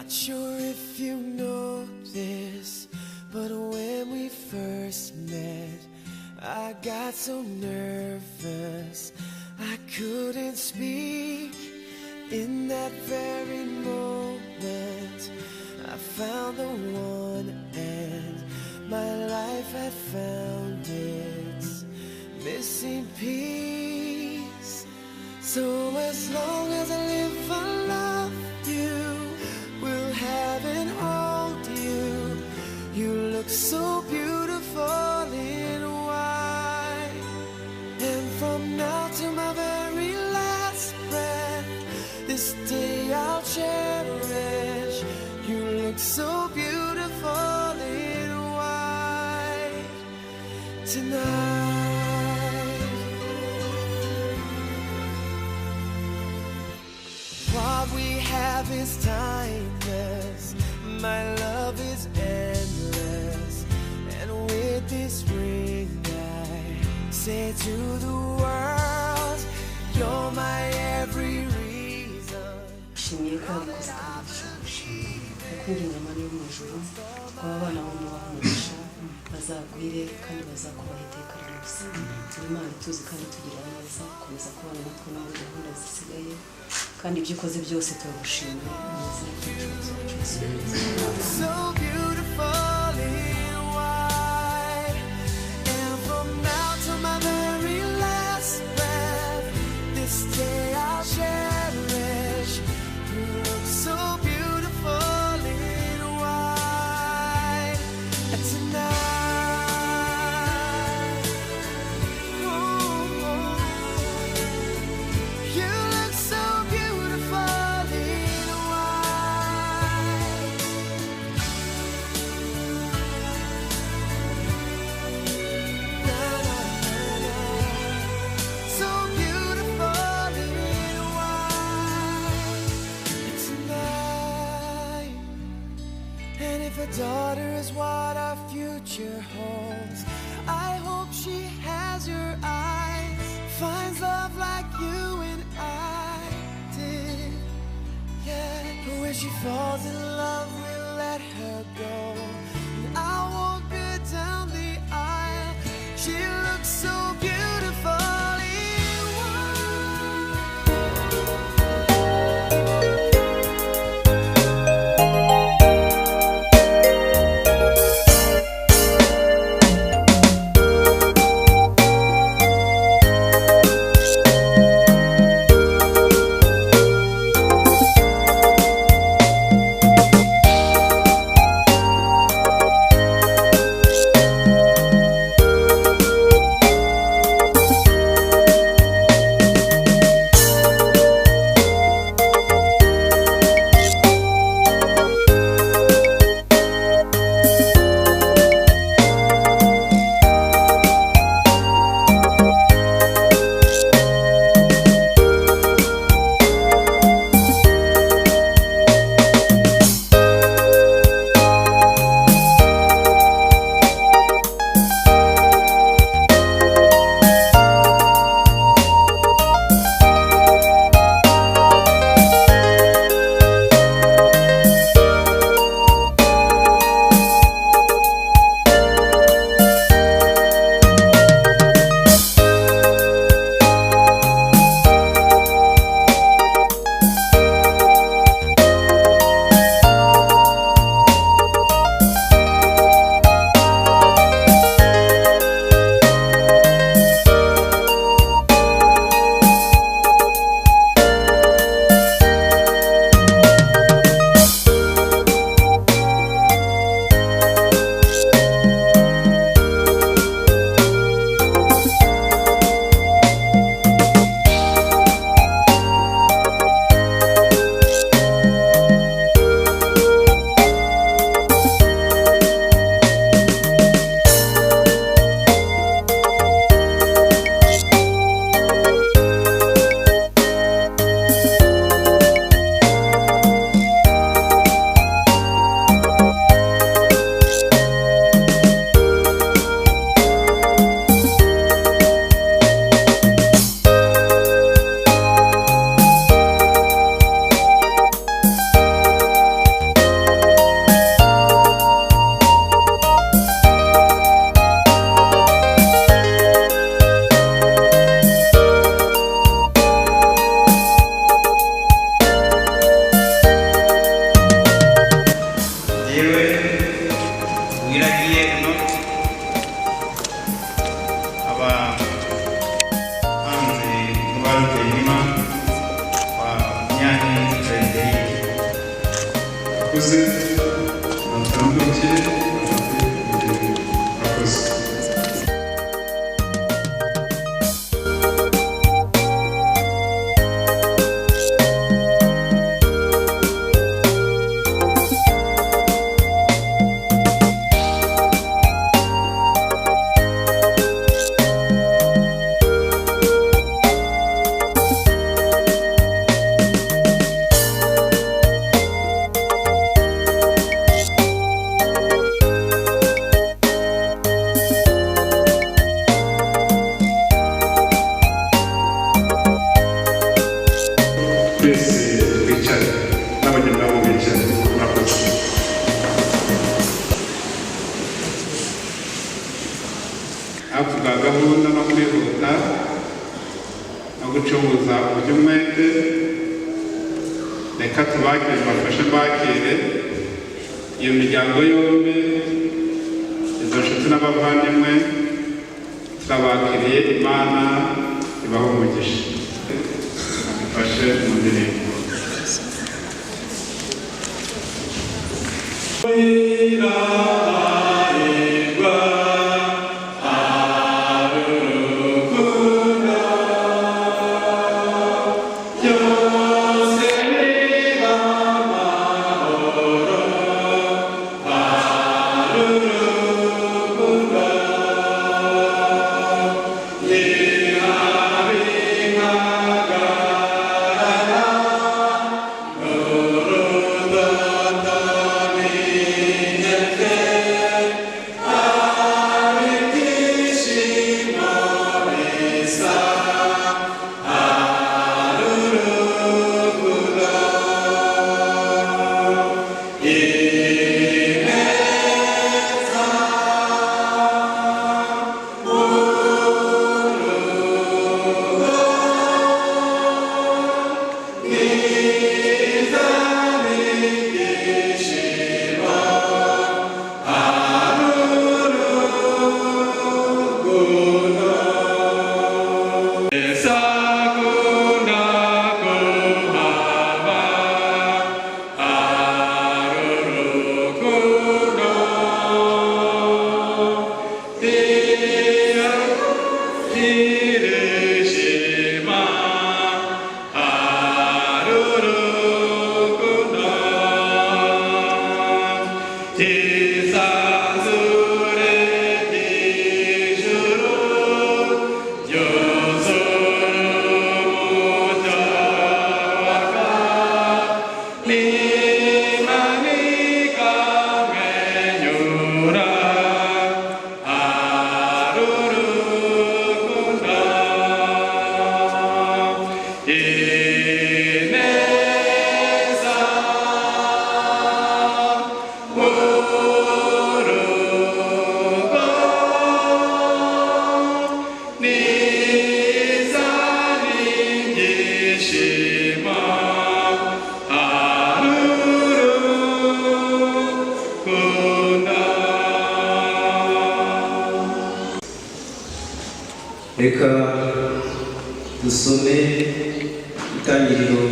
Not sure if you know this, but when we first met, I got so nervous I couldn't speak. In that very moment, I found the one, and my life had found its missing piece. So as long as I live, I love you, will have and hold you. You look so beautiful in white, and from now to my very last breath, this day I'll cherish. You look so beautiful in white tonight. What we have is timeless, my love is endless, and with this ring I say to the world, you're my every reason. Shimiye ko wabikoze kandi dushimishije ukwinginga Mana yo mu ijuru ko abana bo mubahunisha bazagwire kandi bazakubaha iteka ryose. Imana ituzi kandi tugira neza komeza kubana natwe no muri gahunda zisigaye, kandi ibyo ukoze byose turagushimira mu izina ry'Umucunguzi wacu Yesu. So beautiful in white, and from now to my very last breath, this day I'll cherish. You look so beautiful in white tonight. Oh, you look so beautiful in white. Na, na, na, na. So beautiful in white tonight. And if a daughter is what our future holds, I hope she has your eyes, finds love like you and I did. Yeah, but when she falls in love, we'll let her go, and I'll walk her down the aisle. She looks so beautiful in white. Wiragiye Enoki aba hanze mubaruke nyuma wa Nyani Frederic akoze atambuke akoze avuga gahunda no kwihuta no gucunguza uburyo umwete. Reka tubakire tubafashe bakire iyo miryango yombi, izo nshuti n'abavandimwe turabakiriye. Imana ibahe umugisha, ifashe mu ndirimbo. Reka dusome itangiriro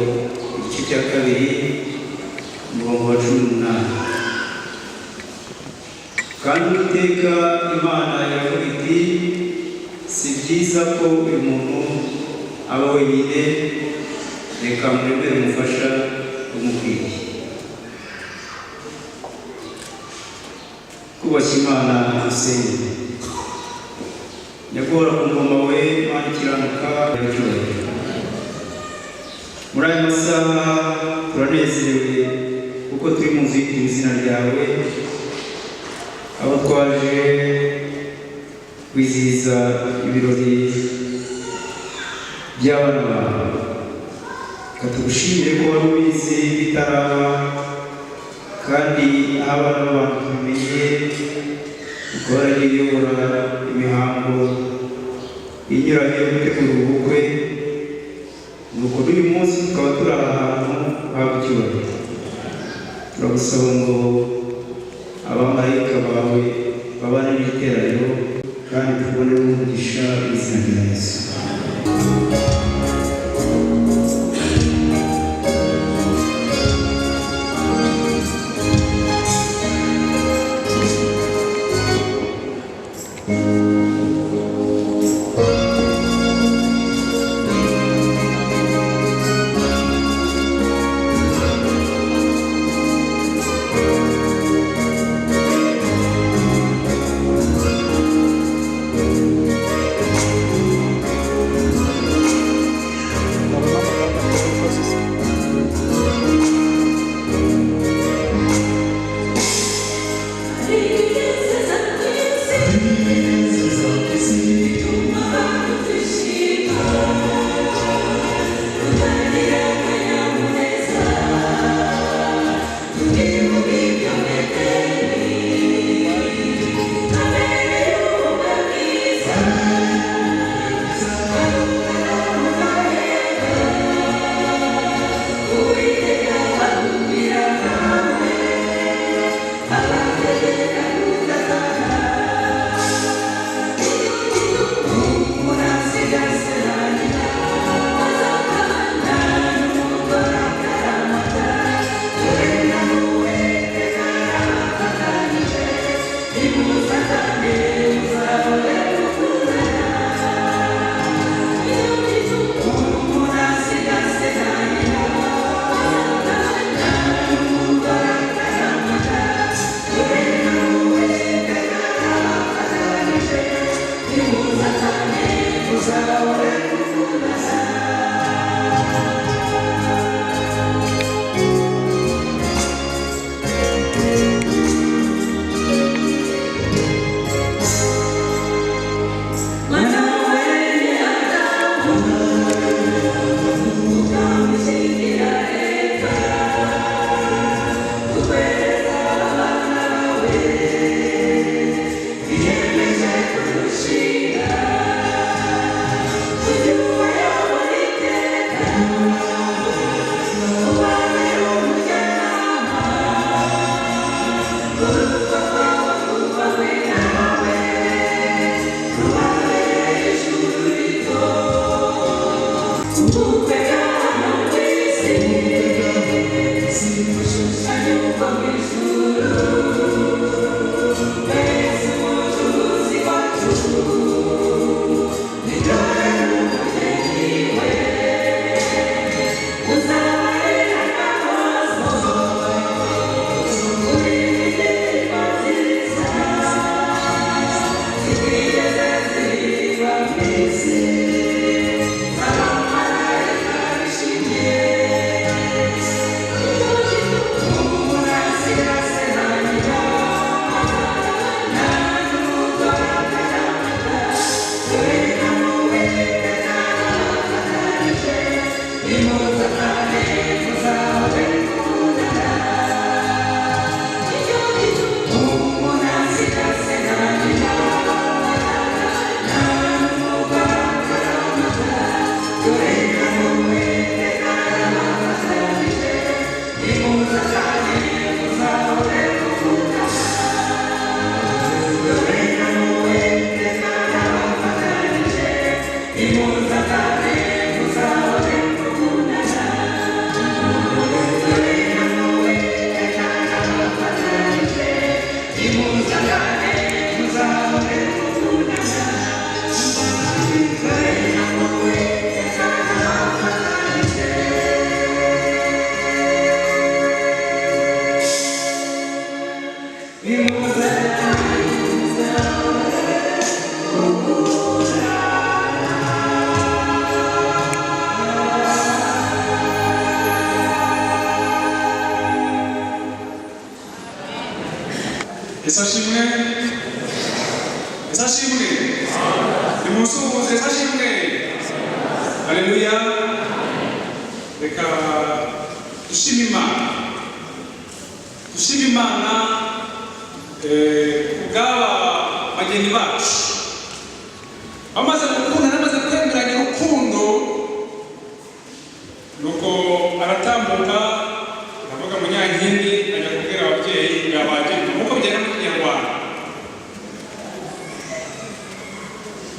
igice cya kabiri umurongo wa 18. Kandi Uwiteka Imana iravuga iti, si byiza ko uyu muntu aba wenyine, reka muremere umufasha umukwiriye. Kubashya Imana dusenge. Nyakubahwa ku ngoma we Mana ikiranuka yacyubahiro. Muri aya masaha turanezerewe kuko turi mu nzu yitiriwe izina ryawe, abo twaje kwizihiza ibirori by'abana bawe. Katugushimire ko wari ubizi bitaraba, kandi aho abana b'abantu tumenye ukora n'iyobora imihango inyuranye yo gutegura ubukwe. Nuko uyu munsi tukaba turi ahantu haba icyubahiro. Turagusaba ngo abamarayika bawe tubone umugisha izina rya Yesu.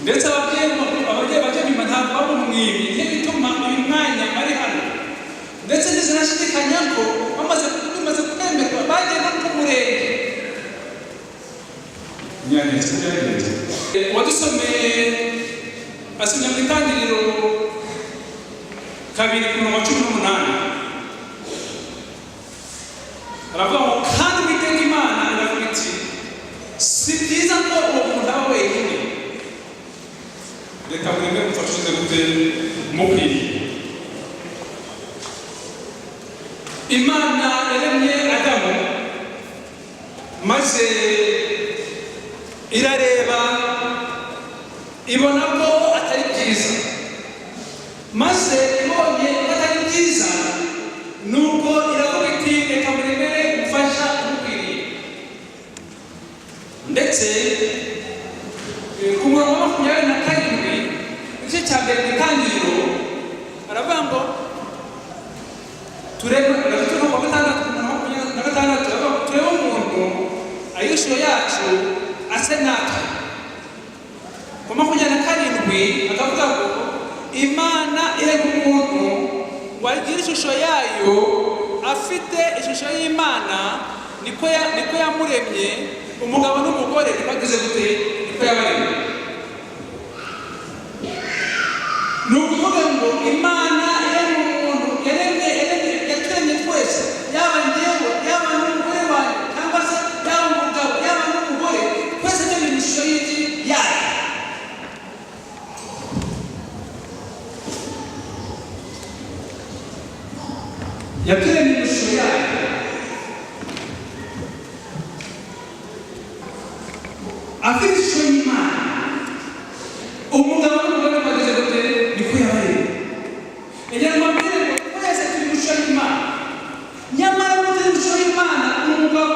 ndetse ababyeyi bajya nyuma ntabwo baba umwimi niyo bituma uyu mwanya ari hano ndetse ntizirashidikanya ko bamaze kwemerwa bagiye no ku murenge nyanditse byagenze wadusomeye asomye mu itangiriro 2:18 aravuga ngo kandi Uwiteka Imana iravuga iti si byiza ko uwo muntu aba wenyine reka mwembe mufashije gute mukwiriye Imana yaremye Adamu maze irareba ibona ko atari byiza maze ibonye atari byiza nuko iravuga iti reka muremere umufasha umukwiriye ndetse ku murongo wa 27 igice cya mbere mu itangiriro aravuga ngo turebe umuntu ayishusho yacu ase natwe ku 27 akavuga ngo Imana irema umuntu wagira ishusho yayo afite ishusho y'Imana niko yamuremye umugabo n'umugore bagize gute niko yabaremye nukuvuga ngo Imana irema umuntu yaturemye twese yaba njyewe yaba n'umugore wanjye cyangwa se yaba umugabo yaba n'umugore twese turi mu ishusho y'iki yayo yaturemye mu ishusho yayo afite ishusho y'Imana umugabo n'umugore bagize gute niko yabaremye enyamambere ngo twese turi mu ishusho y'Imana nyamara turi mu ishusho y'Imana umugabo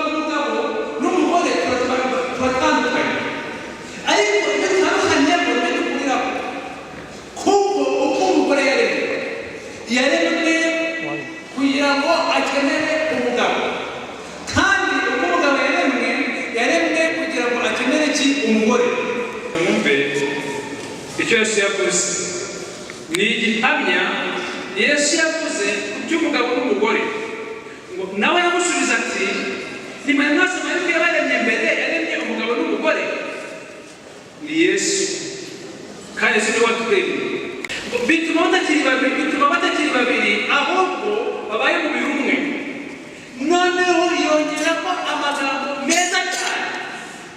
n'umugore turatandukanye ariko iyo tutandukanye ngo dukuriraho kuko uko umugore yaremwe kugira ngo akenere umugabo kandi uko umugabo yaremwe kugira ngo akenere iki umugore mwumve icyo Yesu yavuze ni igihamya Yesu yavuze ku by'umugabo n'umugore ngo nawe yamusubiza ati nimwe mwasoma yuko yabaremye mbere yaremye umugabo n'umugore ni Yesu kandi si we waturemye bituma batakiri babiri ahubwo babaye umubiri umwe noneho yongeramo amagambo meza cyane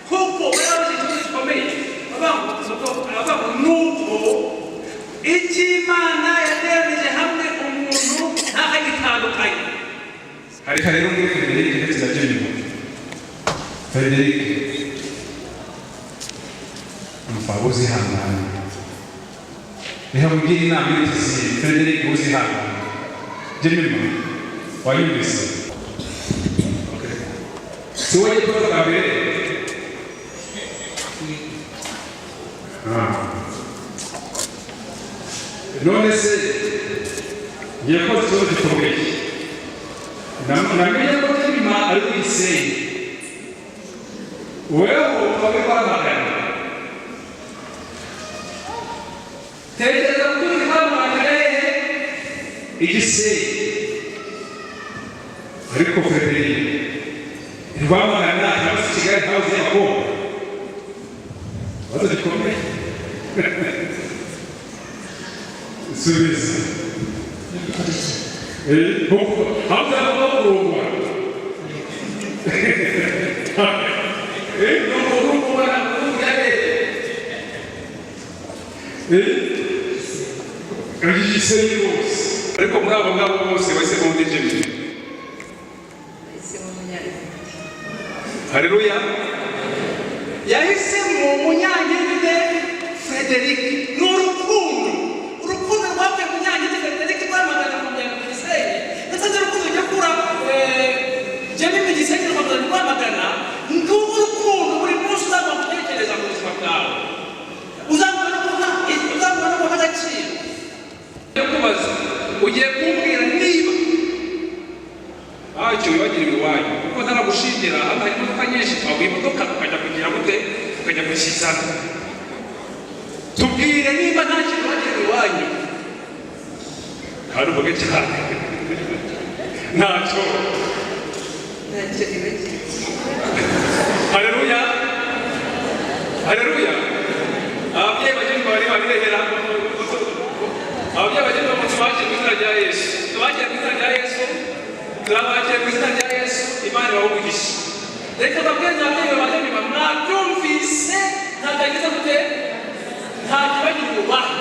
kuko barabuze ikibazo gikomeye abavuga nuko icyo Imana yateranije hamwe umuntu ntagitandukanye hari rero muri Frederic ndetse na Jenny Frederic umufabo uzihangana niho mbwira inama y'iki Frederic uzihangana Jenny wayumvise si wowe tuba bwa mbere none se ngiye ko ikibazo gikomeye namenye ko Imana ari kuyisenya wewe ukaba kwamagana tekereza ko turi kwamagana igisenge ariko Frederic rwamagana cyangwa se Kigali House y'abakobwa wazo gikomeye subiza hamza n'abakurungwa n'abakurungwa agigiseye bose ariko muri abo ngabo bose bahise bundi Jenny haleluya yahisemo umunyangiride Frederic urukundo rwabwe umunyangiride Frederic rwamagana mu Gisenyi ndetse n'urukundo rujya kura Jenny mu Gisenyi rwamagana ngubu urukundo buri munsi uzagwa gutekereza mu buzima bwawe uzagwa no guha agaciro kubaza ugiye kumbwira niba icyo wibagiriwe iwanyu kuko ntaragushingira hano hari imodoka nyinshi twaguha imodoka ukajya kugira gute ukajya gushyikirana tubwire niba nta kintu bagera iwanyu kandi uvuge cyane ntacyo haleluya haleluya ababyeyi bagenda bari barirehera ababyeyi bagenda mu tubakire mu izina rya Yesu tubakire mu izina rya Yesu turabakire mu izina rya Yesu Imana ibahugishe reka babweze ababyeyi bagenda mwabyumvise ntakagize gute nta kibagira ububahe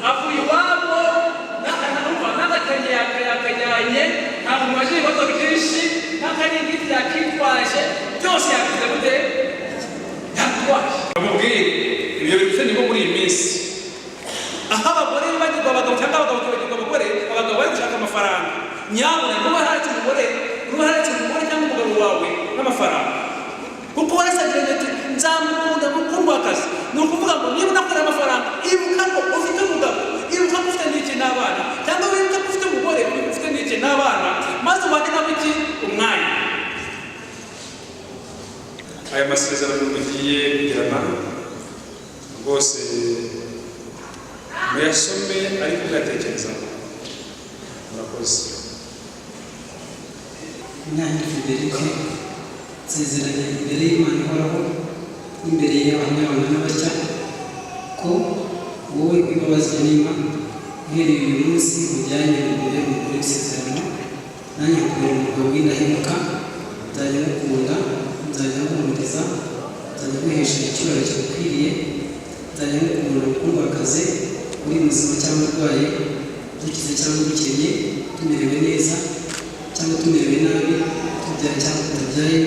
avuye iwabo n'agakanyakanyanye nta muntu waje ibibazo byinshi n'akaringiti yakitwaje byose yagize gute yakitwaje amubwire ibyo bifite nibo muri iyi minsi aho abagore bagirwa abagabo cyangwa abagabo bagirwa abagore abagabo bari gushaka amafaranga nyabona niba haretse umugore cyangwa umugabo wawe n'amafaranga kuko warasabye ati nzamukunda mukundwa akazi ni ukuvuga ngo niba unakorera amafaranga ibuka ko ufite umugabo ibuka ko ufite n'iki n'abana cyangwa wibuka ko ufite umugore ufite n'iki n'abana maze ubane nabo iki umwanya aya masezerano mugiye kugirana rwose muyasome ariko muyatekerezaho murakoze Nyange Federique nsezeranye imbere y'Imana ihoraho n'imbere y'abanyabana n'abajya ko wowe wibabazwa n'Imana uhereye uyu munsi ujyanye imbere y'umugore w'isezerano nanjye nkubera umugabo w'indahemuka nzajya ngukunda nzajya nguhumuriza nzajya nguhesha icyubahiro kigukwiriye nzajya ngukunda mukundwakazi uri muzima cyangwa urwaye dukize cyangwa dukennye tumerewe neza cyangwa tumerewe nabi tubyaye cyangwa tutabyaye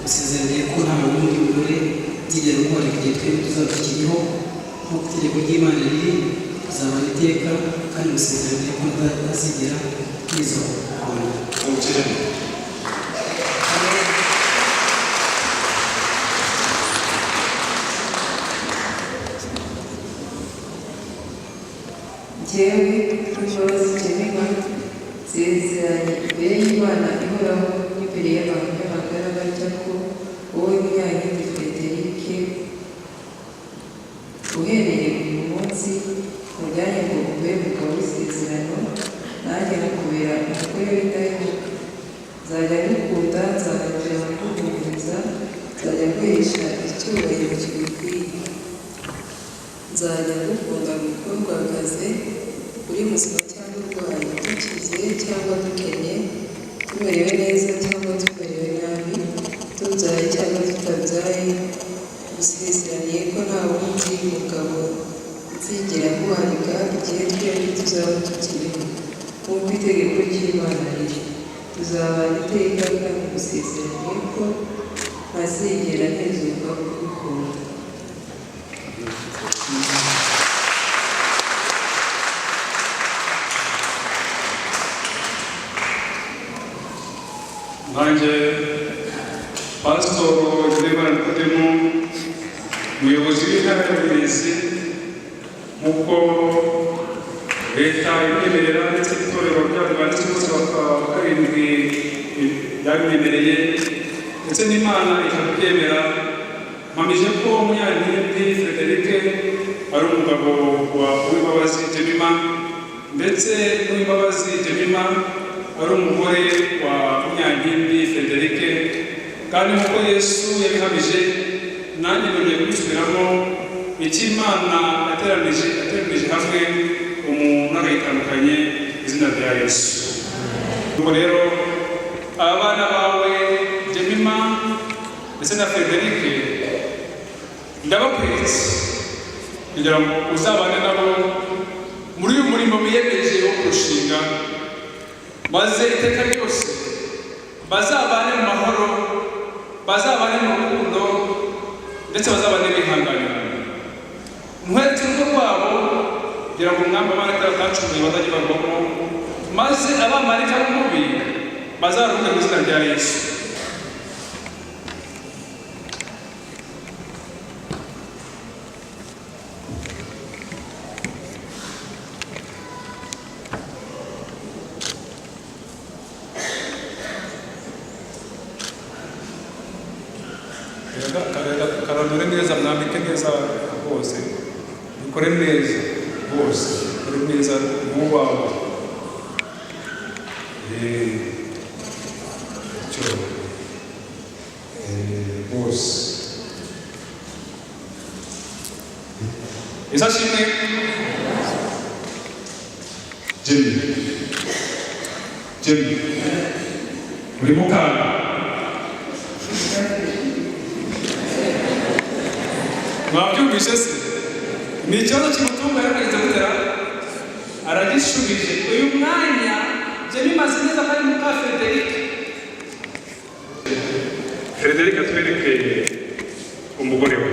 usezeraniye ko nta wundi mugore nzigera umuhoreka igihe twebwe tuzaba tukiriho nk'uko itegeko ry'Imana riri tuzabana iteka kandi musezeraniye ko ntazigera nkiza kubona Njyewe Imbabazi Jemima nsezeranye imbere y'Imana ihoraho n'imbere y'abantu n'amagara bajya ko wowe Munyankindi Federique uhereye uyu munsi mujyanye ngo ube umugabo w'isezerano nanjye nkakubera umugore w'indahemuka nzajya ngukunda nzajya nguhumuriza nzajya nguhesha icyubahiro kigukwiye nzajya ngukunda mukundwakazi uri muzima cyangwa urwaye dukize cyangwa dukennye tumerewe neza cyangwa tumerewe nabi tubyaye cyangwa tutabyaye usezeraniye ko nta wundi mugabo nzigera nkuharika igihe twembi tuzaba tukiriho nk'uko itegeko ry'Imana riri tuzabana iteka kandi usezeraniye ko ntazigera ntezurwa kugukunda nanjye pasitoro Jemima Nikodemu umuyobozi w'intara y'uburezi nk'uko leta imwemerera ndetse n'itorero ryacu banditse umunsi wa karindwi yabimemereye ndetse n'Imana ikabyemera mpamije ko Munyankindi Federique ari umugabo wa Uwimbabazi Jemima ndetse n'Uwimbabazi Jemima ari umugore wa Munyankindi Federique kandi nk'uko Yesu yabihamije nanjye nongeye kubisubiramo icyo Imana yateranije hamwe umuntu agahitandukanye izina rya Yesu. Ubwo rero abana bawe Jemima ndetse na Federique ndabakwiritse kugira ngo uzabane nabo muri uyu murimo wiyemeje wo kurushinga maze iteka ryose bazabane mu mahoro bazabane mu rukundo ndetse bazabane bihanganira muheretse urugo rwabo kugira ngo umwami w'amarika batacumuye bazajye barwamo maze abamarika b'umubi bazaruhuke mu izina rya Yesu. Karanure neza mwambike neza bose ukore neza bose, ukore neza mubawe cyo bose isashimwe Jimmy uri mukanga mwabyumvise se ni ikibazo kimutunga yarakagize gutera aragishubije uyu mwanya Jimmy maze neza ko ari muka Frederic atwereke umugore we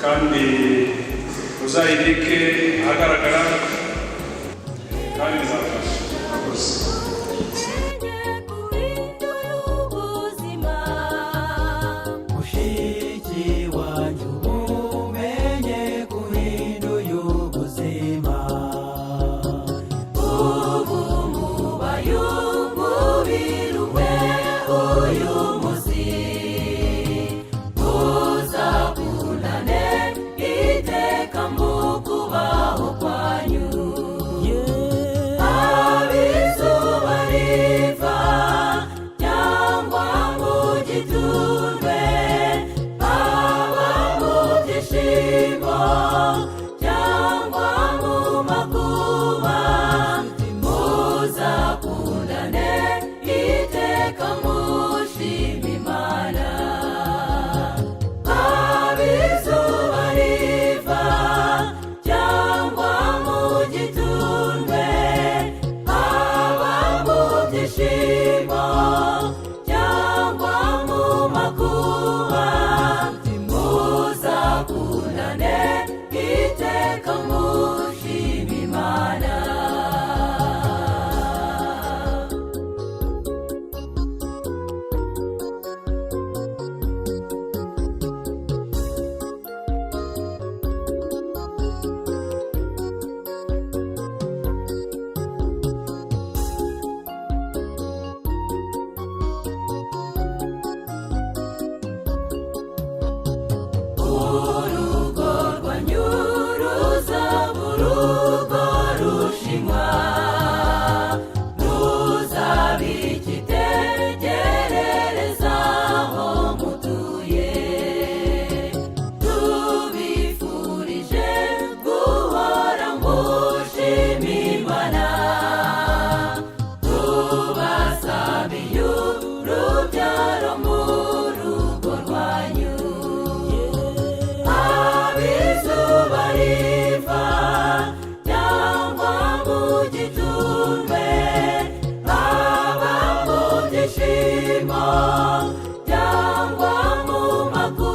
kandi uzayibike ahagaragara kandi bizafasha rwose. Cyangwa mu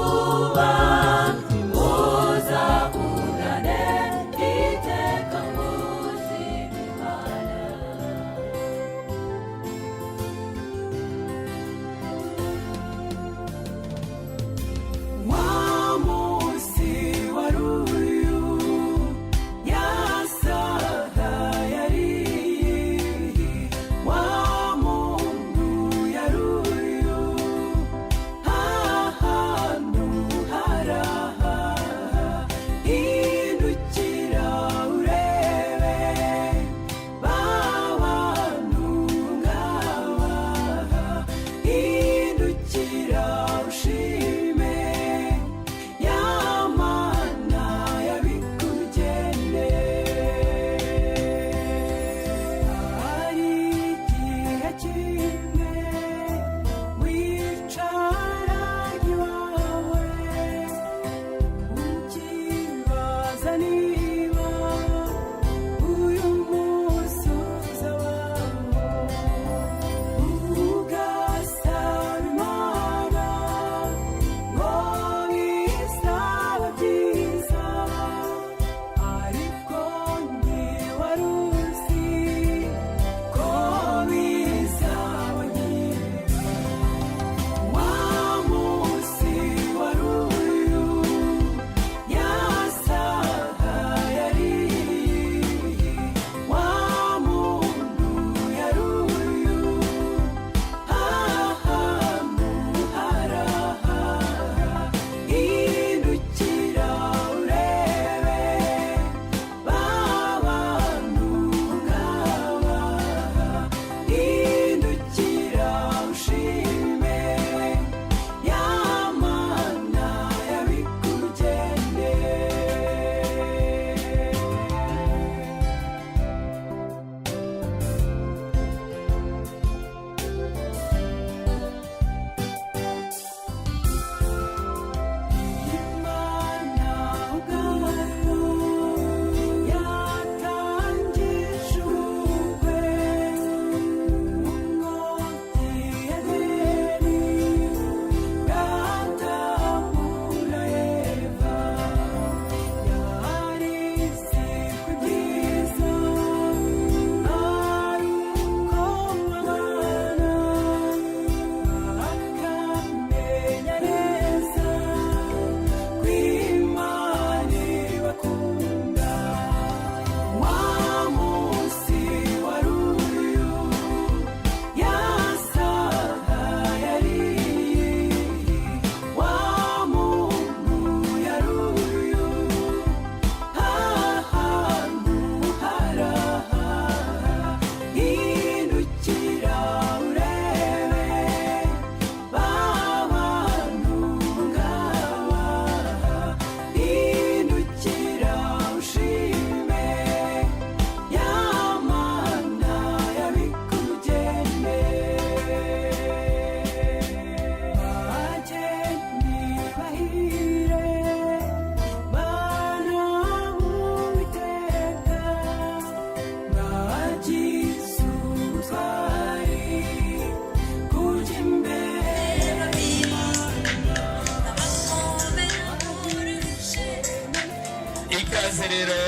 rero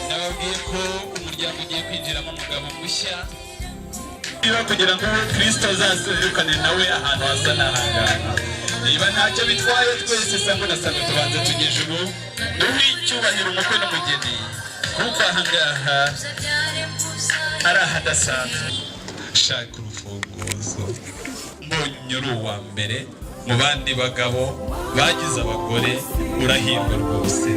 nababwiye ko umuryango ugiye kwinjiramo umugabo mushya kugira ngo Kristo azazirukane nawe ahantu hasa n'ahangaha. Niba ntacyo bitwaye twese Sango na Sango tubanze tugeze ubu duhe icyubahiro umukwe n'umugeni, kuko ahangaha ari ahadasanzwe. Shaka urufunguzo mbonye uri uwa mbere mu bandi bagabo bagize abagore, urahirwa rwose.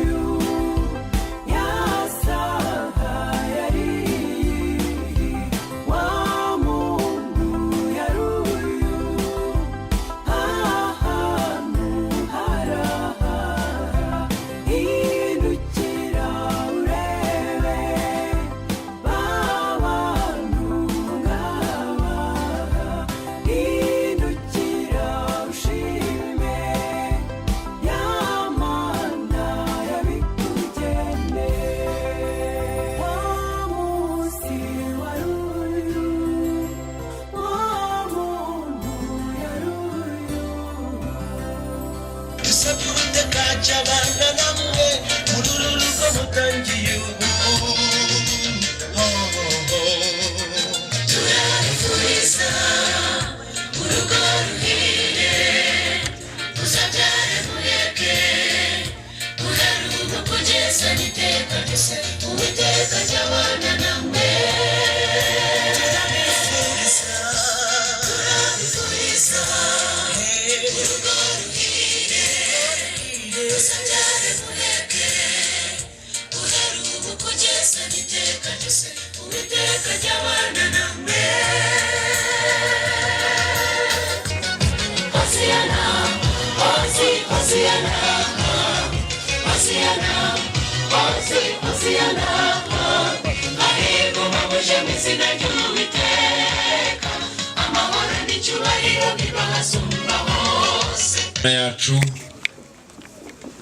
yacu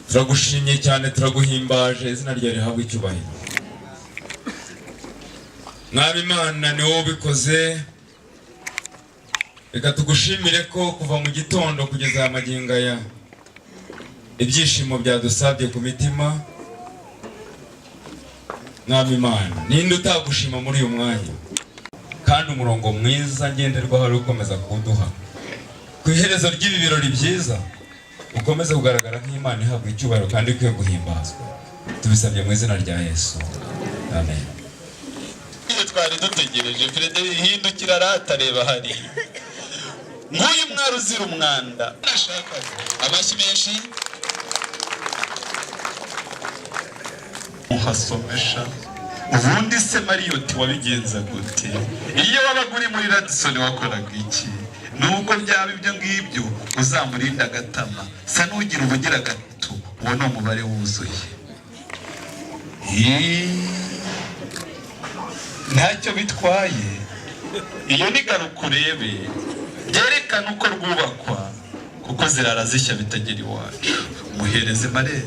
turagushimye cyane, turaguhimbaje, izina ryawe rihabwe icyubahiro. Mwami Imana ni wowe ubikoze, reka tugushimire ko kuva mu gitondo kugeza aya magingo aya ibyishimo byadusabye ku mitima. Mwami Imana, ninde utagushima muri uyu mwanya? Kandi umurongo mwiza ngenderwaho ari ukomeza kuduha ku iherezo ry'ibi birori byiza, ukomeze kugaragara nk'Imana ihabwa icyubahiro kandi ikwiye guhimbazwa. Tubisabye mu izina rya Yesu, amen. Twari dutegereje Frederic hindukira aratareba hari nk'uyu mwari uzira umwanda. Amashyi menshi uhasomesha. Ubundi se Mariyoti wabigenza gute? Iyo wabaga uri muri Radisson wakoraga iki? Nubwo byaba ibyo ngibyo uzamurinda agatama, sa n'ugira ubugira gato, uwo ni umubare wuzuye. Ntacyo bitwaye, iyo ni garuka urebe, byerekana uko rwubakwa, kuko zirara zishya bitagera iwacu. Muhereze mare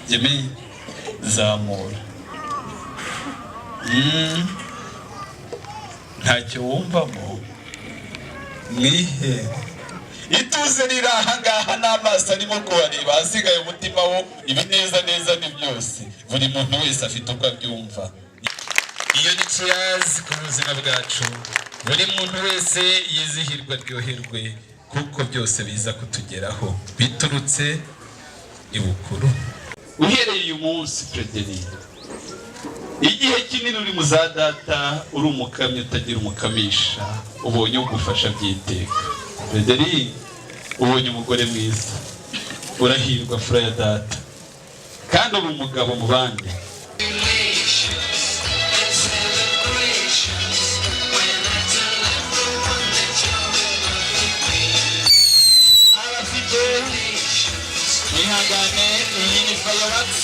Jimmy zamura. Ntacyo wumvamo mwihe ituze riri ahangaha n'amaso arimo kubareba, hasigaye umutima wo ibineza neza ni byose. Buri muntu wese afite uko abyumva. Iyo ni kiyazi ku buzima bwacu, buri muntu wese yizihirwa ryoherwe, kuko byose biza kutugeraho biturutse ibukuru. Uhereye uyu munsi Frederic, igihe kinini uri mu za data, uri umukamyi utagira umukamisha, ubonye ugufasha byiteka. Frederic, ubonye umugore mwiza, urahirwa fura ya data, kandi uri umugabo mu bandi. Abafite mwihangane, iyi ni fireworks.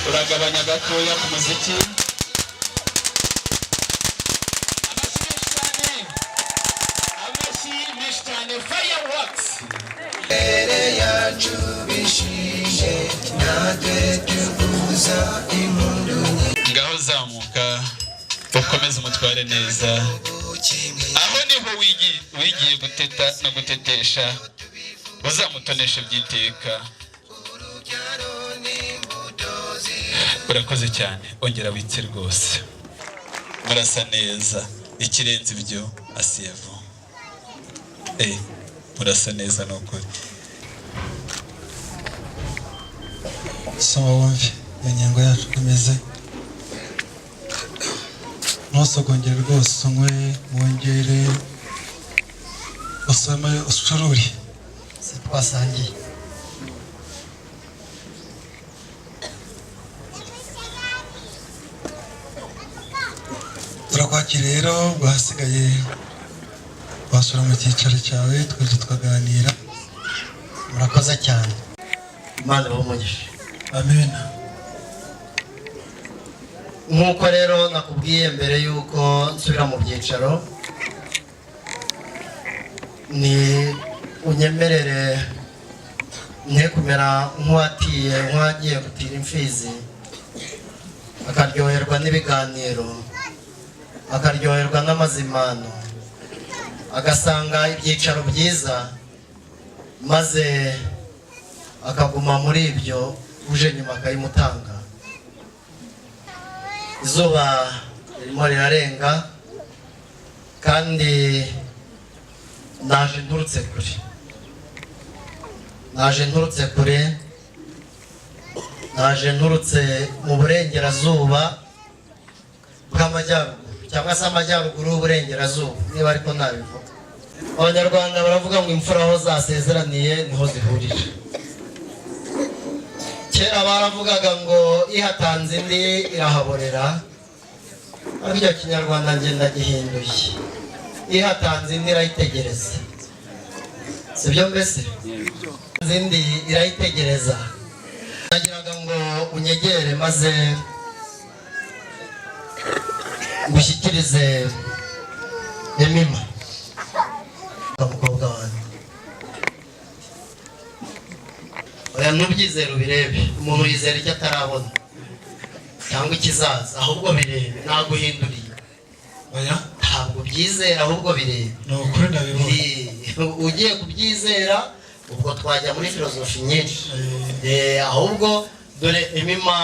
Uragabanya gatoya ku muziki. Amashyi menshi cyane. Fireworks. Ngaho zamuka ukomeze umutware neza. Aho niho wigiye guteta no gutetesha. uzamutoneshe by'iteka. Urakoze cyane, ongera witse rwose, murasa neza, ikirenze ibyo asiyevu. Murasa neza nukuri. Soma wumve iyo nyengo yacu imeze, ntusogongere rwose, unywe wongere usome ucurure, si twasangiye. turakwakira rero, bwahasigaye wasura mu cyicaro cyawe twese tukaganira. murakoze cyane, Imana ibumugishe. Amen. Nk'uko rero nakubwiye mbere y'uko nsubira mu byicaro, ni unyemerere nke kumera nk'uwatiye nk'uwagiye gutira imfizi, akaryoherwa n'ibiganiro, akaryoherwa n'amazimano, agasanga ibyicaro byiza, maze akaguma muri ibyo, uje nyuma akayimutanga. Izuba ririmo rirarenga kandi naje nturutse kure, naje nturutse mu burengerazuba bw'amajyaruguru, cyangwa se amajyaruguru y'uburengerazuba, niba ariko nabivuga. Abanyarwanda baravuga ngo imfura aho zasezeraniye niho zihurira. Kera baravugaga ngo ihatanze indi irahaborera, ariko icyo kinyarwanda ngenda gihinduye, ihatanze indi irayitegereza, sibyo mbese? Indi irayitegereza. Nagiraga ngo unyegere maze ngushyikirize Emima, umukobwa wanjye. Oya, ntubyizere ubirebe, umuntu yizera icyo atarabona cyangwa ikizaza, ahubwo birebe, naguhinduriye. Oya, ntabwo byizera, ahubwo birebe. ni ukuri nabibonye. Ugiye kubyizera ubwo twajya muri filozofi nyinshi. Ahubwo dore Emima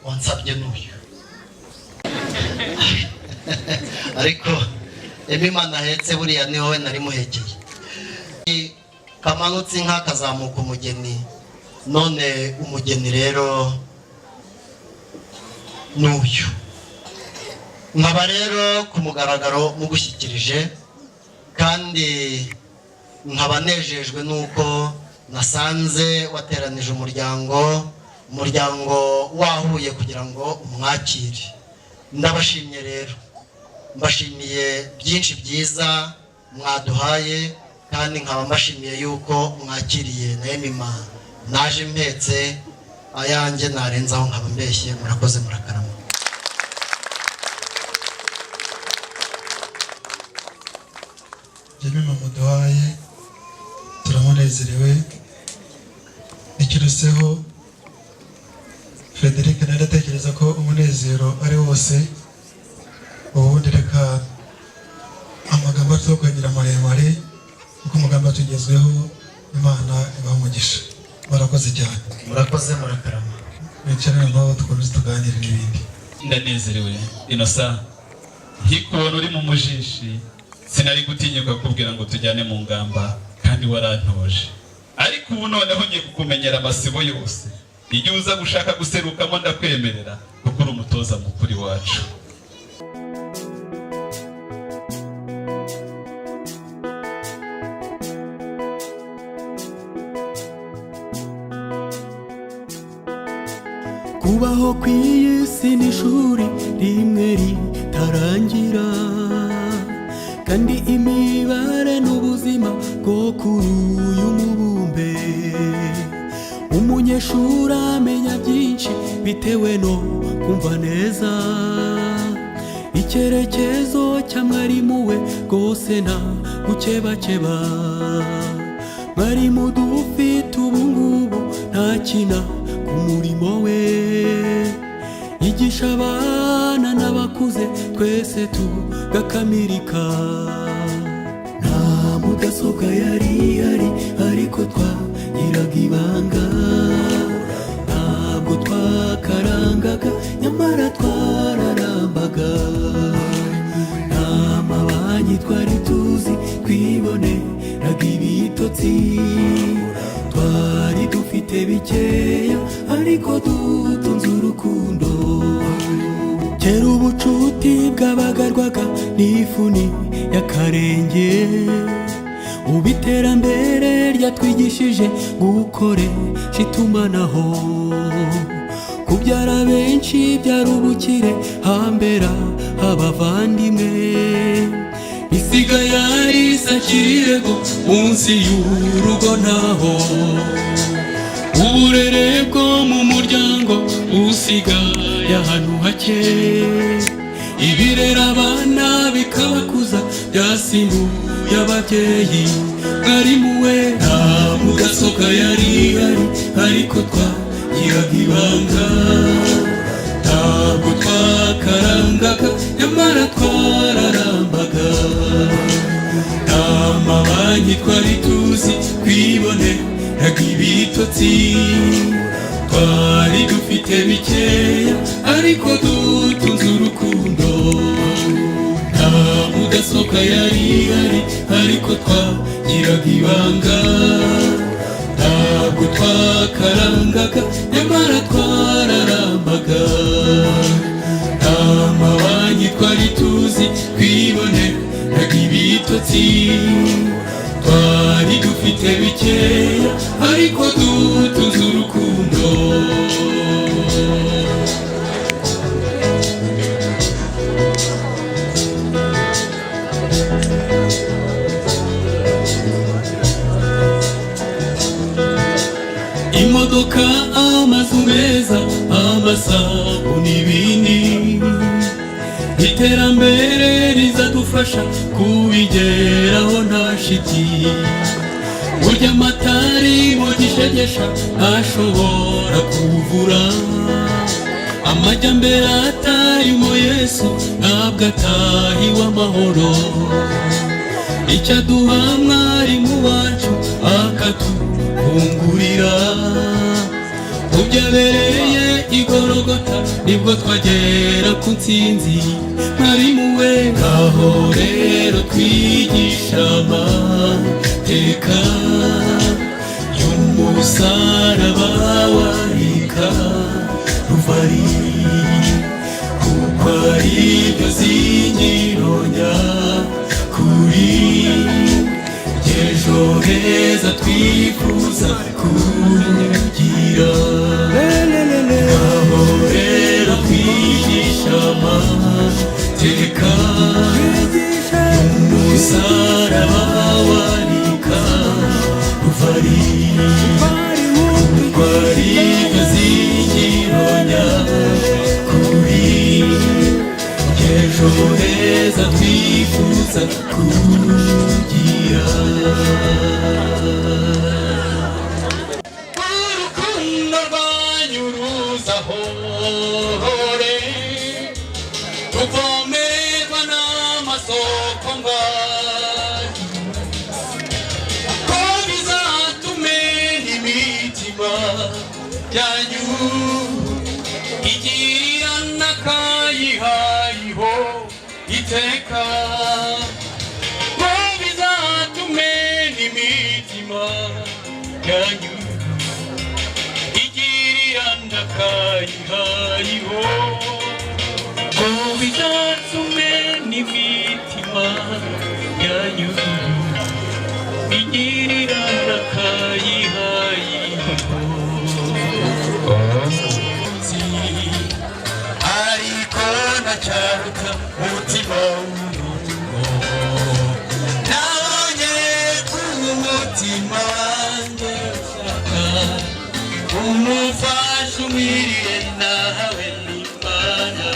wansabye n'uyu. Ariko Emima nahetse buriya ni wowe nari muhekeye. Kamanutse inka kazamuka umugeni, none umugeni rero n'uyu. Nkaba rero ku mugaragaro mugushyikirije, kandi nkaba nejejwe nuko nasanze wateranije umuryango wahuye kugira ngo umwakire. Ndabashimye rero, mbashimiye byinshi byiza mwaduhaye, kandi nkaba mbashimiye yuko mwakiriye na Emima. Naje mpetse ayanjye, narenzaho nkaba mbeshye. Murakoze, murakarama. Emima muduhaye turamunezerewe. Ikiruseho Frederic nawe ndatekereza ko umunezero ari wose. Ubundi reka amagambo atukagira maremare, kuko umugambi atugezweho. Imana ibaha umugisha. Murakoze cyane. Murakoze, murakarama. Mwicarane naho tukomeze tuganire n'ibindi. Ndanezerewe Innocent, nkikubona uri mu mujishi, sinari gutinyuka kubwira ngo tujyane mu ngamba, kandi warantoje. Ariko ubu noneho ngiye kukumenyera amasibo yose. Igihe uza gushaka guserukamo ndakwemerera, kuko uri umutoza mukuru wacu. Kubaho kw'iyi si n'ishuri rimwe ritarangira, kandi imibare n'ubuzima bwo kuri uyu mubumbe. Umunyeshuri amenya byinshi bitewe no kumva neza icyerekezo cya mwarimu we, rwose nta gukebakeba. Mwarimu dufite ubu ngubu ntakina ku murimo we, yigisha abana n'abakuze twese tugakamirika. Nta mudasobwa yari ihari, ariko twagiraga ibanga ntabwo twakarangaga nyamara twararambaga nta mabanki twari tuzi twiboneraga ibitotsi twari dufite bikeya ariko dutunze urukundo kera ubucuti bwabagarwaga n'ifuni y'akarenge ubu iterambere ryatwigishije gukoresha itumanaho kubyara benshi byari ubukire hambera abavandimwe isigaye ari sakirego munsi y'urugo naho uburere bwo mu muryango usigaye ahantu hake ibirera abana bikabakuza byasimbuye ababyeyi mwarimu we nta mudasobwa yari ihari ariko twagiraga ibanga ntabwo twakarangaga nyamara twararambaga nta mabanki twari tuzi twiboneraga ibitotsi twari dufite bikeya ariko dutunze urukundo nta mudasobwa yari ihari ariko twagiraga ibanga ntabwo twakarangaga nyamara twararambaga nta mabanki twari tuzi twiboneraga ibitotsi twari dufite bikeya ariko dutunze urukundo imodoka amazu meza amasambu n'ibindi iterambere rizadufasha kubigeraho nta shiti burya amatari mu gishegesha ntashobora kuvura amajyambere atarimo Yesu ntabwo atahiwe amahoro icyo aduha mwarimu wacu akatubungurira ubyabereye igorogota nibwo twagera ku ntsinzi mwarimu we ngaho rero twigisha amateka y'umusaraba warika ruvari kuko ari byo zingiro nyakuri ejo heza twifuza kugira aho rero twigisha amateka y'umusaraba warika ruvari kuko ari byo zingiro nyakuri ejo heza twifuza kugira urukundo rwanyu ruzahore ruvomerwa n'amasoko ngari ko bizatume n'imitima yanyu igirirana kayihayiho iteka ko bizatume n'imitima yanyu igirirana kayihayiho ko bizatume n'imitima yanyu igirirana kayihayiho ariko nacyaruka umutima w'urugo nabonye umutima wanjye ushaka umufasha umwiriye nawe n'Imana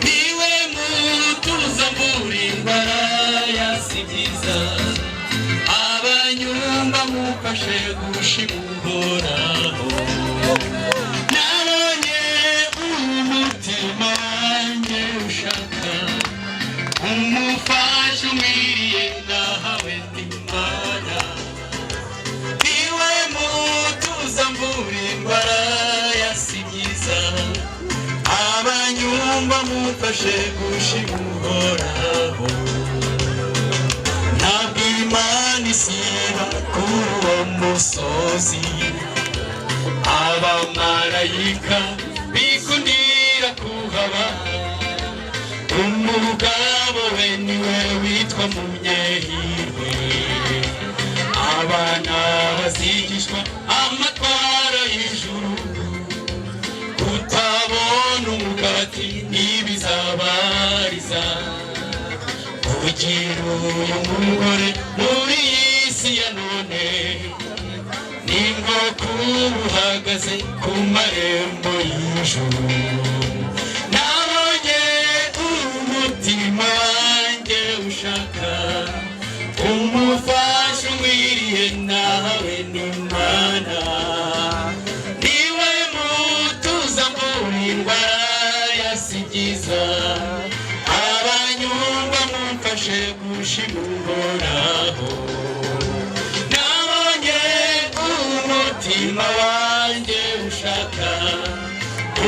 niwe mutuza mbura imbara yasibyiza abanyumba mufashe gushima uhoraho nabonye umutima wanjye ushaka umufasha umwiriye nawe n'Imana niwe mumfashe gushima uhoraho ntabwo imana isiba kuri uwo musozi abamarayika bikundira kuhaba umugabo we niwe witwa munyehirwe abana bazigishwa amatwara y'ijuru kutabona umugati n'ibizabariza kugira uyu mugore muri iyi si ya none ni nko kuba uhagaze ku marembo y'ijuru nabonye umutima wanjye ushaka umufasha umwiriye nawe n'Imana niwe mutuza muri indwara yasigiza abanyumva mumfashe gushima uhoraho nabonye umutima wanjye ushaka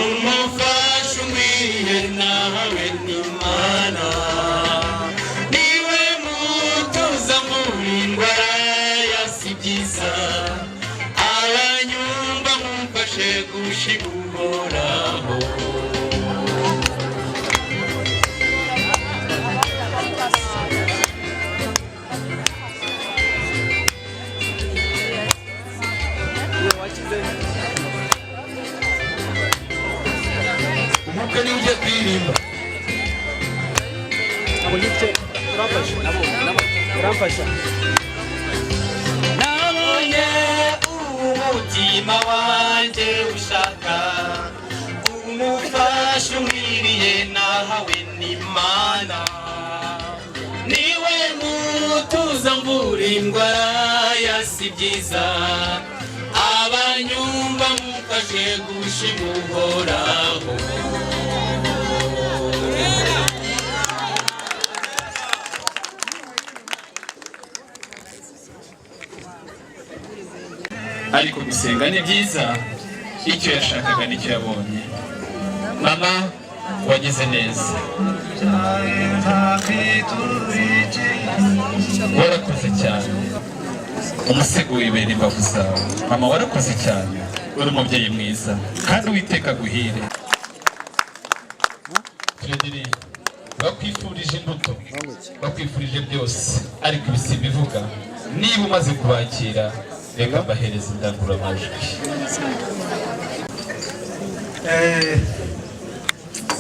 umufasha umwiriye nawe n'Imana niwe mutuza muri indwara yasigiza abanyumva mumfashe gushima uhoraho umukwe niwe ugiye kuririmba nabonye umutima wanjye ushaka umufasha umwiriye nahawe n'Imana niwe mutuza mvura indwara yasibyiza abanyumva mumfashe gushima uhoraho ariko gusenga ni byiza icyo yashakaga nicyo yabonye mama wagize neza warakoze cyane umusego wibera imbavu zawe mama warakoze cyane uri umubyeyi mwiza kandi uwiteka guhire Frederic bakwifurije imbuto bakwifurije byose ariko ibisimba ivuga niba umaze kubakira reka mbahereza indangururamajwi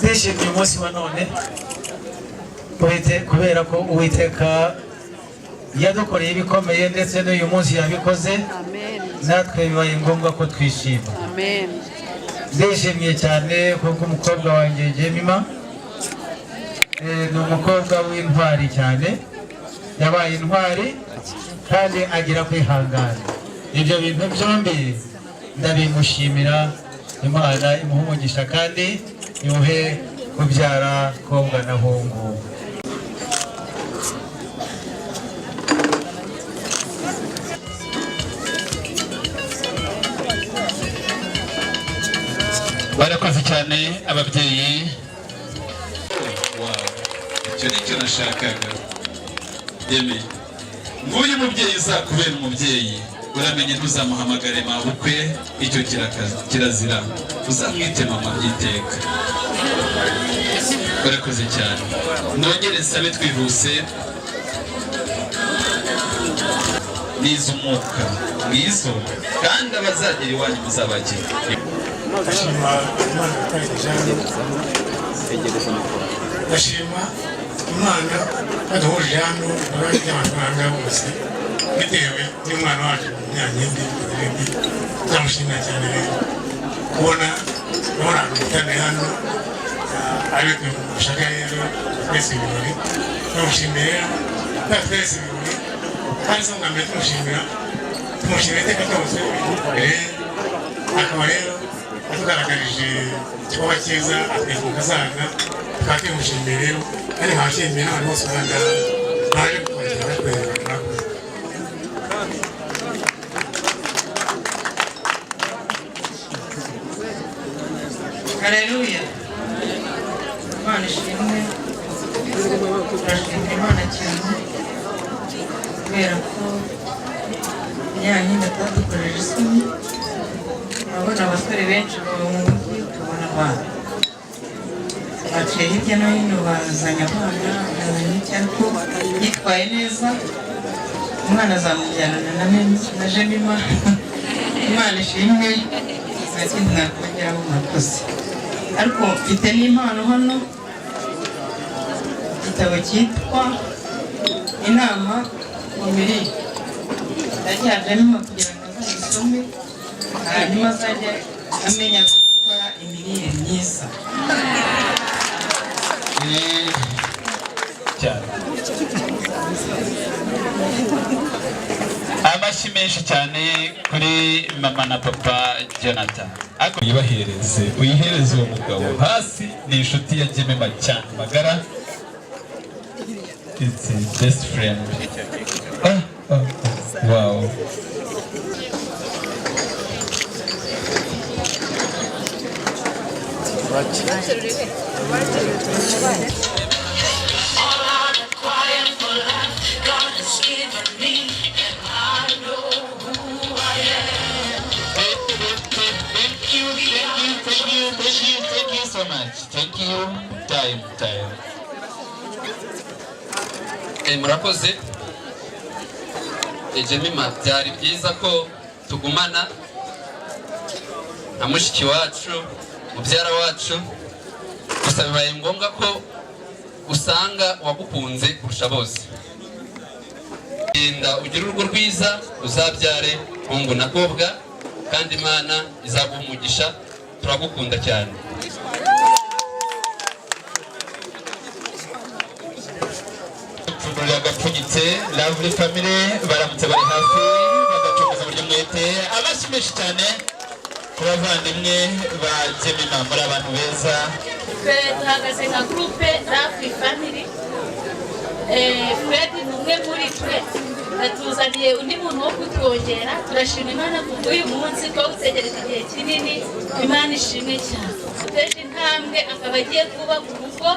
ndishimye umunsi wa none kubera ko uwiteka yadukoreye ibikomeye ndetse n'uyu munsi yabikoze natwe bibaye ngombwa ko twishima ndishimye cyane kuko umukobwa wanjye Jemima ni umukobwa w'intwari cyane yabaye intwari kandi agira kwihangana ibyo bintu byombi ndabimushimira Imana imuhe umugisha kandi yuhe kubyara kobwa na hungu barakoze cyane ababyeyi icyo ni cyo nashakaga yeme nguyu mubyeyi uzakubera umubyeyi uramenye ntuzamuhamagare mabukwe icyo kirazira uzamwite mama byiteka barakoze cyane nongere nsabe twihuse n'iz'umwuka mwizo kandi abazagera iwanyu muzabakira ndashima Imana ndashima Imana yaduhurije hano abandi by'amafaranga bose bitewe n'umwana wacu Nyankindi ndamushimira cyane rero kubona mutane hano ariko mushaka rero twese ibirori tumushimiye rero twese ibirori kandi se mwambere tumushimira iteka ryose akaba rero atugaragarije igikorwa cyiza atwereka umukazana tukaba tumushimiye rero kandi nkabashimiye n'abantu bose baje kukwakira batwereka murakoze Haleluya. Imana Imana ishimwe turashimira Imana cyane kubera ko nyine atadukoreje isoni urabona abasore benshi baba mu mujyi tubona abana baciye hirya no hino bazanye abana bazanye iki ariko yitwaye neza umwana azamujyana na Jemima Imana ishimwe nta kindi nakongeraho murakoze ariko mfite n'impano hano igitabo cyitwa inama mu mirire ndagiha Jemima kugira ngo azayisome hanyuma azajya amenya gukora imirire myiza amashyi menshi cyane kuri mama na papa Jonathan ariko yibahereze uyihereze uwo mugabo hasi ni inshuti ya Jemima cyane magara it's his best friend wow Thank you. Time. Murakoze. Jemima byari byiza ko tugumana na mushiki wacu mubyara wacu gusa bibaye ngombwa ko usanga wagukunze kurusha bose. Genda ugire urugo rwiza uzabyare hungu na kobwa kandi Imana izaguha umugisha turagukunda cyane. Agapfunyitse lovely family baramutse bari hafi bagacukuza uburyo mwete amashyi menshi cyane ku bavandimwe ba Jemima muri abantu beza duhagaze nka groupe lovely family Fred ni umwe muri twe natuzaniye undi muntu wo kutwongera turashima Imana kubw'uyu munsi ko gutegereza igihe kinini Imana ishimwe cyane teje intambwe akaba agiye kuba ku rugo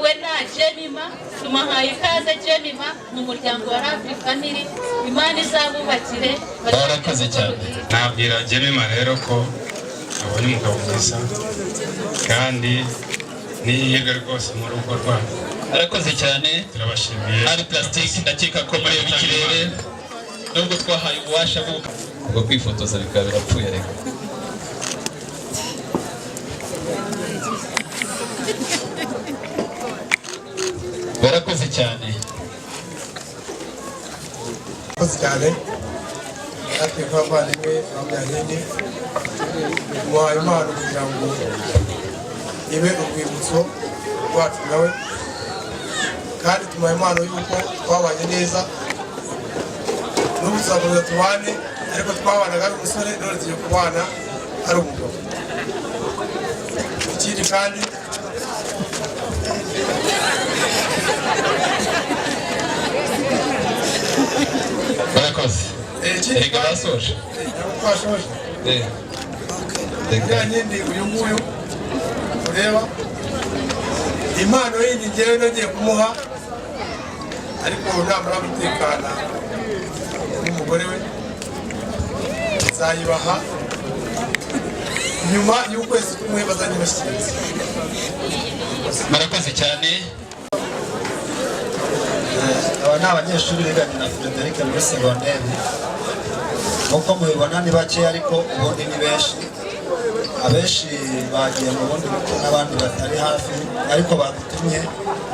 we na Jemima tumuhaye ikaze Jemima mu muryango wa Lovely Family Imana izabubakire barakoze cyane nabwira Jemima rero ko abonye umugabo mwiza kandi niyega rwose mu rugo rwabo arakoze cyane turabashimiye ari plastic ndakeka ko muri ikirere nubwo twahaye ububasha bwo kwifotoza bikaba birapfuye reka barakoze cyane natwe nk'abavandimwe b'Abanyahene muhaye impano kugira ngo ibe urwibutso rwacu nawe kandi tumuhaye impano y'uko twabanye neza n'ubu tuzakomeza tubane ariko twabanaga ari umusore none tugiye kubana ari umugabo ikindi kandi barakoze reka basoje twashoje reka nyine uyu nguyu ureba impano yindi ngewe nagiye kumuha ariko namara gutekana n'umugore we nzayibaha nyuma y'ukwezi kumwe bazanyibashyikiriza barakoze cyane aba ni abanyeshuri biganye na Frederic muri segonderi nk'uko mubibona ni bake ariko ubundi ni benshi abenshi bagiye mu bundi bigo n'abandi batari hafi ariko badutumye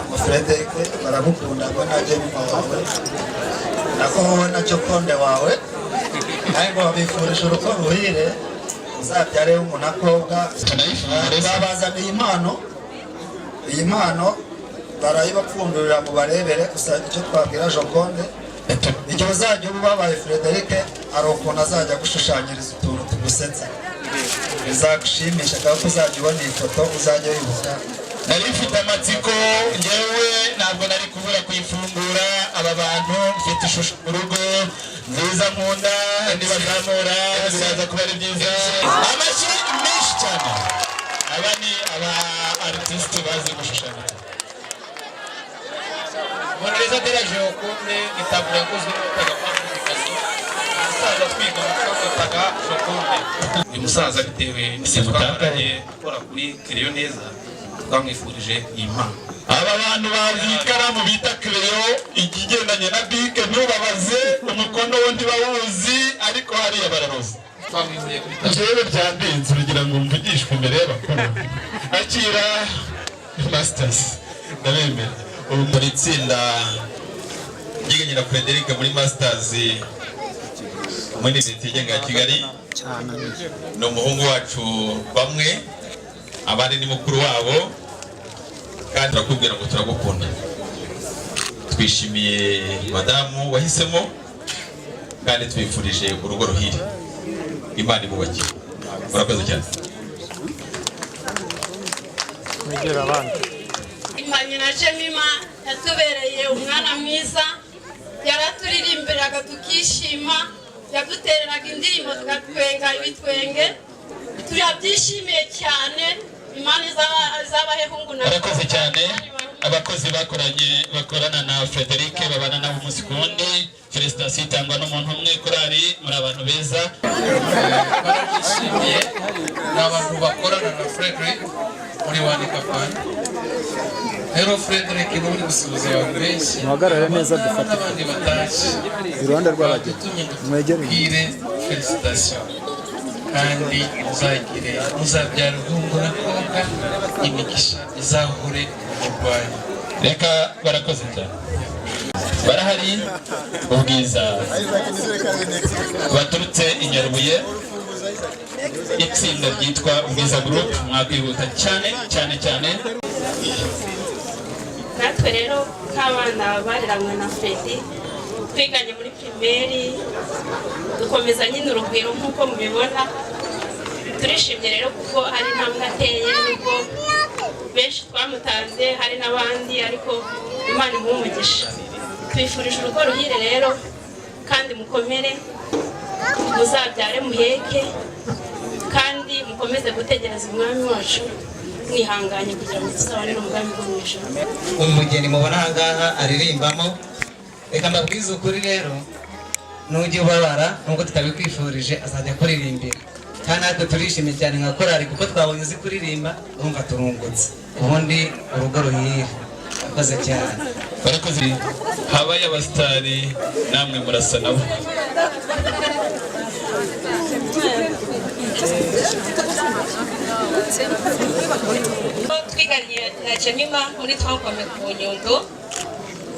ngo Frederic baragukunda we na Jemima wawe nako wowe na Jokonde wawe ariko babifurije urugo ruhire uzabyare umunakobwa babazaniye iyi mpano barayibapfundurira mu barebere gusa icyo twabwira Jokonde icyo uzajya uba babaye Frederic ari ukuntu azajya gushushanyiriza utuntu tugusetsa bizagushimisha kandi uzajya ubona iyi foto uzajya wibuka nari mfite amatsiko ngewe ntabwo nari kubura kuyifungura aba bantu mfite ishusho mu rugo nziza nkunda nibazamura biraza kuba ari byiza amashyi menshi cyane aba ni aba artiste bazi gushushanya. Monalisa de la Joconde itabura yakozwe n'umutaga kwamamaza. Umusaza twiga n'umutaga Joconde. Uyu musaza bitewe n'isitwakaranye gukora kuri Creyo neza twamwifurije impano. Aba bantu bazi ikaramu bita Creyo ikigendanye na bike ntubabaze umukono wundi bawuzi ariko hariya bararoza. Jewe byandinze urugira ngo mvugishwe imbere y'abakuru. Akira masters ndabemera. Ubu muri tsinda ryiganye na Frederic muri masters muri Université ya Kigali. Ni umuhungu wacu bamwe abandi ni mukuru wabo kandi turakubwira ngo turagukunda. Twishimiye madamu wahisemo kandi twifurije urugo ruhire. Imana ibubakire. Murakoze cyane. Mwegera abandi. Imanye na Jemima yatubereye umwana mwiza, yaraturirimbiraga tukishima, yadutereraga indirimbo tugatwenga ibitwenge. Turabyishimiye cyane. Imana izabahehungu na Murakoze cyane. Abakozi bakorana na Frederic babana nabo umunsi ku wundi. Felicitation itangwa n'umuntu umwe korari muri abantu beza. Barabishimiye n'abantu bakorana na Frederic muri Wanika Fan. Rero Frederic ni uri gusubiza abantu benshi. Muhagarare neza dufate. N'abandi batashye. Iruhande rw'abageni. Mwegere. Felicitation. Kandi uzagire uzabyara ubungu n'akobwa imigisha izahure umurwayi. Reka barakoze cyane. Barahari ubwiza baturutse i Nyarubuye itsinda ryitwa Ubwiza Group mwakwihuta cyane cyane cyane. natwe rero nk'abana bareranywe na Fredy twiganye muri primaire dukomeza nyine urugwiro nk'uko mubibona. Turishimye rero kuko hari intambwe ateye nubwo benshi twamutanze hari n'abandi ariko Imana imumugisha. Twifurije urugo ruhire rero kandi mukomere muzabyare muheke kandi mukomeze gutegereza umwami wacu mwihanganye kugira ngo tuzabane n'umugambi w'umwisha. Umugeni mubona aha ngaha aririmbamo, reka mbabwize ukuri rero nujya ubabara nubwo tutabikwifurije azajya kuririmbira kandi natwe turishimye cyane nka korari kuko twabonye uzi kuririmba urumva turungutse ubundi urugo ruhire. Murakoze cyane. Barakoze. Habaye abasitari namwe murasa nabo. Twiganye na Jemima muri Twankome ku Nyundo.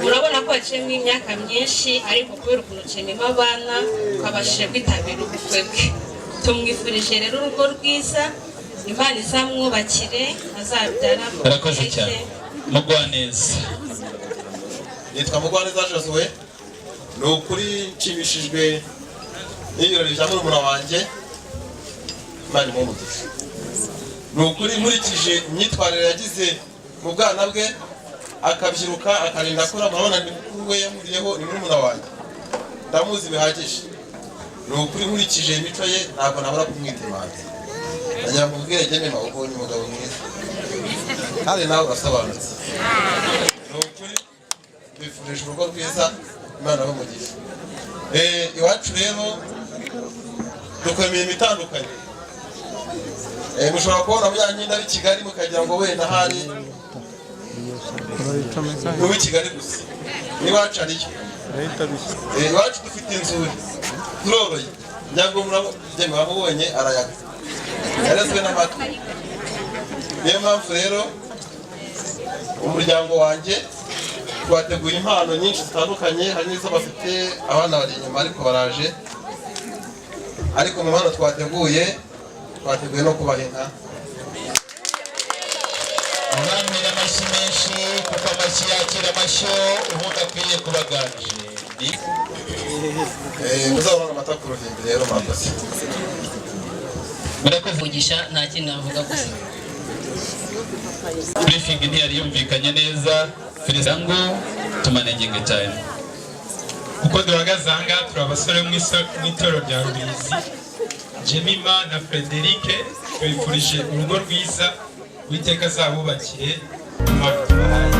Murabona ko haciyemo imyaka myinshi ariko kubera ukuntu Jemima abana twabashije kwitabira ubukwe bwe. Tumwifurije rero urugo rwiza, Imana izamwubakire azabyara. Barakoze cyane. Mugwaneza. Nitwa Mugwaneza Josuwe. Ni ukuri nshimishijwe n'ibirori bya murumuna wanjye. Imana imumugishe. Ni ukuri nkurikije imyitwarire yagize mu bwana bwe akabyiruka akarinda akora murabona ni mukuru we yamuriyeho ni murumuna wanjye. Ndamuzi bihagije. Ni ukuri nkurikije imico ye ntabwo nabura kumwitimanza. Ndagira ngo ubwire Jemima ubonye umugabo mwiza. Kandi nawe urasobanutse. Ni ukuri twifurije urugo rwiza Imana y'umugisha. Iwacu rero dukora imirimo itandukanye. Mushobora kubona abanyanyinda b'i Kigali mukagira ngo wenda hari n'uw'i Kigali gusa. N'iwacu ariyo. Iwacu dufite inzuri turoroye. Ntabwo murabonye arayaga. Yarezwe n'amata. Niyo mpamvu rero umuryango wanjye twateguye impano nyinshi zitandukanye, hari n'izo bafite abana bari inyuma ariko baraje. Ariko mu mpano twateguye no kubaha inka. Mwamira amashyi menshi kuko amashyi yakira amashyo ubundi akwiye kubaganje. Muzabona amata ku ruhimbi rero mwakoze. Murakoze. Mugisha nta kintu navuga gusa. Briefing ntiyari yumvikanye neza. Filisango tumanengenge time. Uko duhagaze aha ngaha turi abasore mu itorero rya Rubizi. Jemima na Frederic twifurije urugo rwiza Uwiteka azabubakire mu mazu bahaye.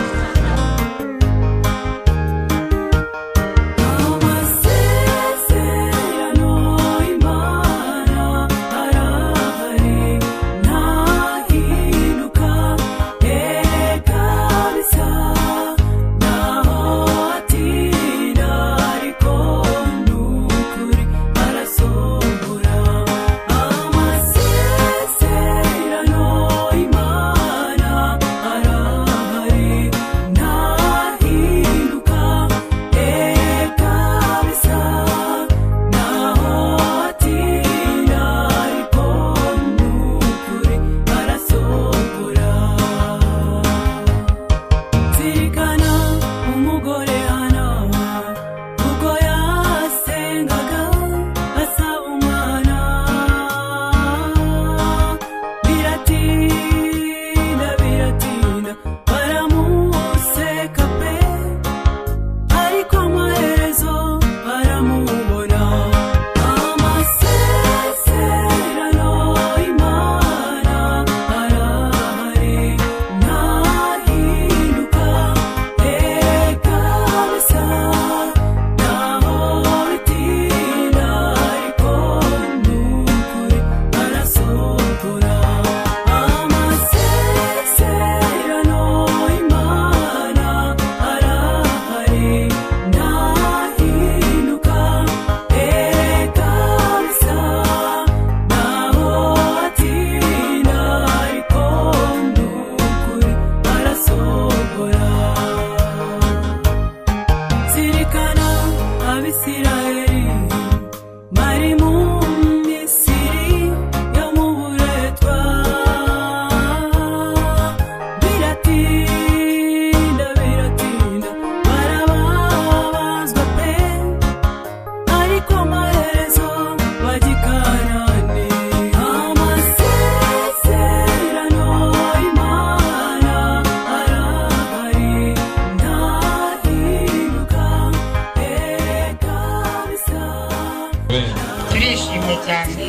turishimye cyane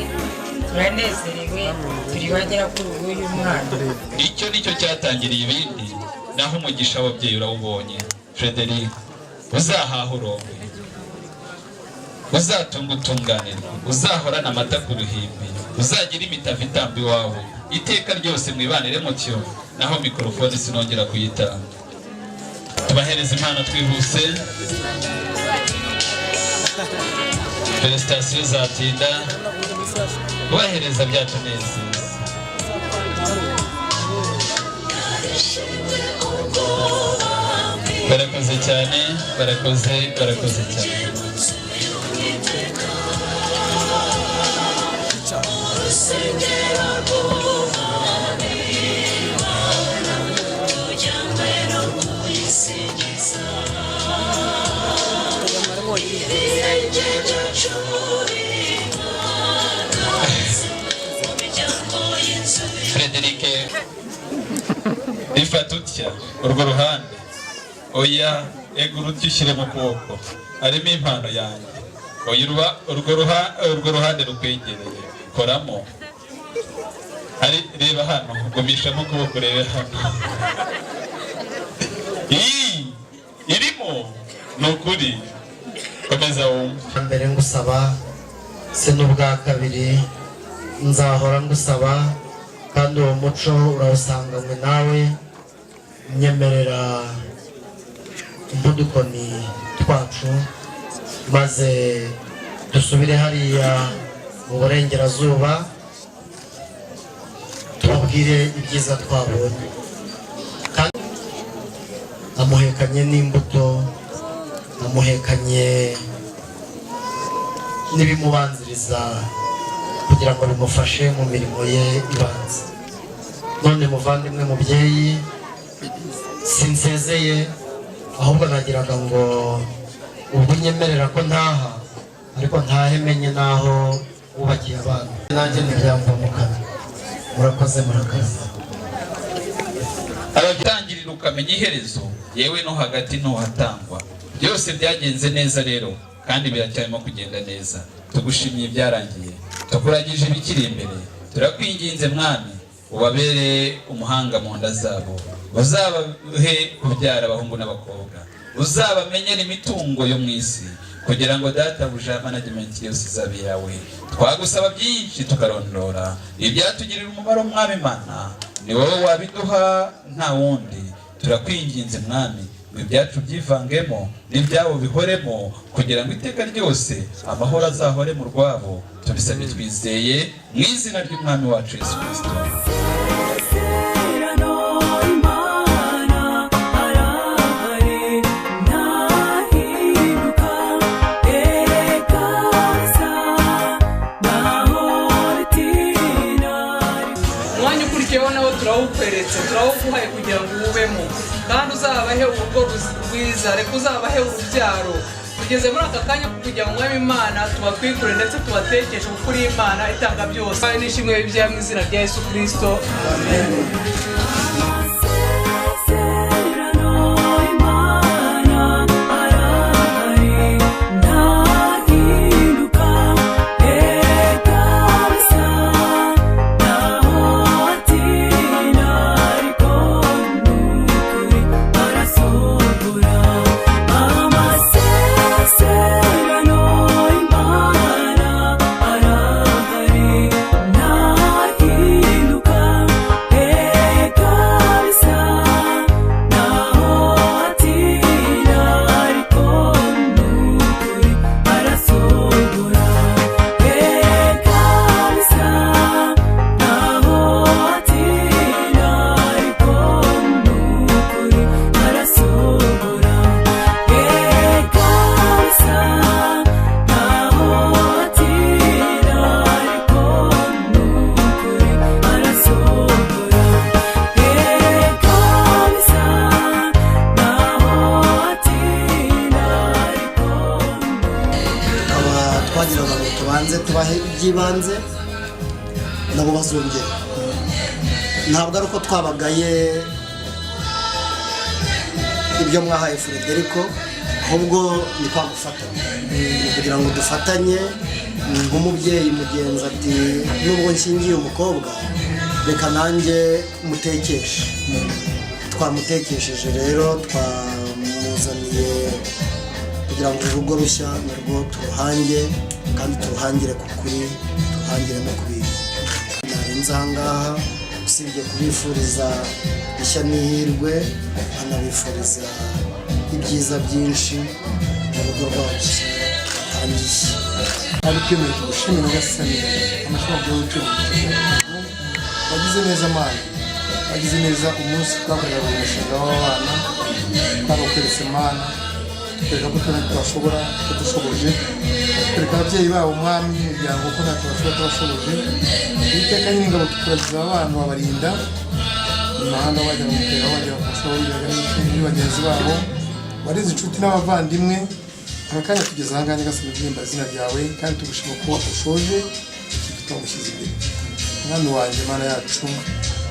turanezerewe turi bagera kuri uyu mwana. Icyo nicyo cyatangiriye ibindi, naho umugisha w'ababyeyi urawubonye. Frederic, uzahaha urongo, uzatunga utunganirwa, uzahorana amata ku ruhimbi, uzagira imitava itamba iwawe, iteka ryose mwibanire mutyo. Naho mikorofone sinongera kuyitanga. Tubahereza impano twihuse. Felicitasiyo zatinda, ubahereza byatunezeza. Barakoze cyane, barakoze cyane. Frederic, rifata utya urwo ruhande, oya egura utyushyire mu kuboko, harimo impano yanjye. Oya urwo ruhande rukwegereye, koramo. Reba hano, gumishamo ukuboko, urebe hano. Irimo ni ukuri, komeza wumve. Mbere ngusaba se n'ubwa kabiri nzahora ngusaba, kandi uwo muco urawusanganywe nawe. Nyemerera udukoni twacu maze dusubire hariya mu burengerazuba tubabwire ibyiza twabonye. Kandi amuhekanye n'imbuto, amuhekanye n'ibimubanziriza kugira ngo bimufashe mu mirimo ye ibanza. None muvandimwe mubyeyi, sinsezeye, ahubwo nagiraga ngo ubwo nyemerera ko ntaha, ariko ntahe menye naho wubakiye abana. Nanjye ntibyamva mu kanwa. Murakoze. Abatangirira ukamenya iherezo, yewe no hagati n'uhatangwa. Byose byagenze neza rero, kandi biracyarimo kugenda neza. Tugushimiye ibyarangiye, tukuragije ibikiri imbere. Turakwinginze mwami, ubabere umuhanga mu nda zabo, uzabahe kubyara abahungu n'abakobwa, uzabamenyera imitungo yo mu isi, kugira ngo databuja management yose izabe yawe. Twagusaba byinshi tukarondora ibyatugirira umumaro, mwami Mana ni wowe wabiduha nta wundi. Turakwinginze mwami, ibyacu byivangemo n'ibyabo bihoremo, kugira ngo iteka ryose amahoro azahore mu rwabo. Tubisabye twizeye mu izina ry'umwami wacu Yesu Kristo. Umwanya ukurikiyeho nawo turawukweretse, turawuguhaye kugira ngo uwubemo, kandi uzabahe urugo rwiza, reka uzabahe urubyaro. Tugeze muri aka kanya kugira ngo Mwami Imana tubatwikure ndetse tubatekeshe, kuko uri Imana itanga byose. Nishimwe bibyaye mu izina rya Yesu Kristo, amen. tubahe iby'ibanze nabo bazongera. Ntabwo ari uko twabagaye ibyo mwahaye Frederico, ahubwo ni kwa gufatanya, kugira ngo dufatanye. Nk'umubyeyi mugenzi ati nubwo nshingiye umukobwa reka nanjye mutekeshe. Twamutekesheje rero, twamuzaniye kugira ngo urugo rushya narwo turuhange, kandi turuhangire ku kuri, turuhangire no kubika. Narenze aha ngaha usibye kubifuriza ishya n'ihirwe, anabifuriza ibyiza byinshi mu rugo rwacu batangiye. Ari kwemera gushimira Nyagasani amashuri y'ubucuruzi. Wagize neza Mana, wagize neza umunsi twakorera umushinga w'abana, twarokweretse Mana, twereka ko twashobora, ko dushoboje, twereka ababyeyi babo Mwami imiryango ko ntacyo bashobora tubashoboje. Iteka nyine tukuragiza abantu babarinda imahanga, bajya mu mutera, bajya muri bagenzi babo, warize inshuti n'abavandimwe. Aka kanya tugeze aha ngaha Nyagasani, turirimba izina ryawe kandi tugushima ko ushoje iki gitondo ushyize imbere. Mwami wanjye Mana yacu,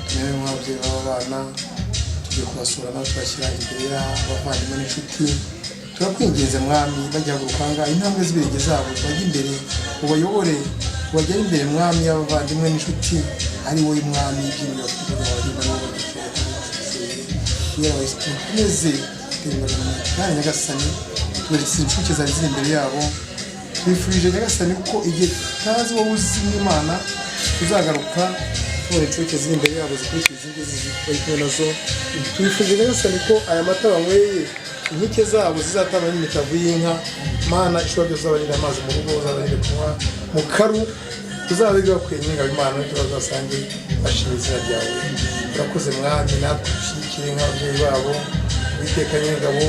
tumewe nk'ababyeyi b'abana, tugiye kubasura nawe tubashyira imbere y'abavandimwe n'inshuti. Turakwinginze Mwami, bajya guruka aha ngaha intambwe z'ibirenge zabo, bajya imbere ubayobore, ubagere imbere Mwami y'abavandimwe n'inshuti, ari wowe Mwami iby'ibintu batugira abarinda n'uwo badufeye ukomeze kandi Nyagasani tuberetse inshuke zari ziri imbere yabo. Twifurije Nyagasani ko igihe tutazi wowe uzi n'Imana uzagaruka tubona inshuke ziri imbere yabo zikurikiza ingizi bari kumwe nazo. Twifurije Nyagasani ko aya mata banyweye inkike zabo zizatanga n'imitavu y'inka. Mana ishobora byose uzabarira amazi mu rugo, uzabarira kunywa mu karu, uzabarira bakwiye n'ingabo Imana tubazasange bashima izina ryawe. Urakoze Mwami, natwe dushyigikire nk'ababyeyi babo, Uwiteka Nyir'ingabo,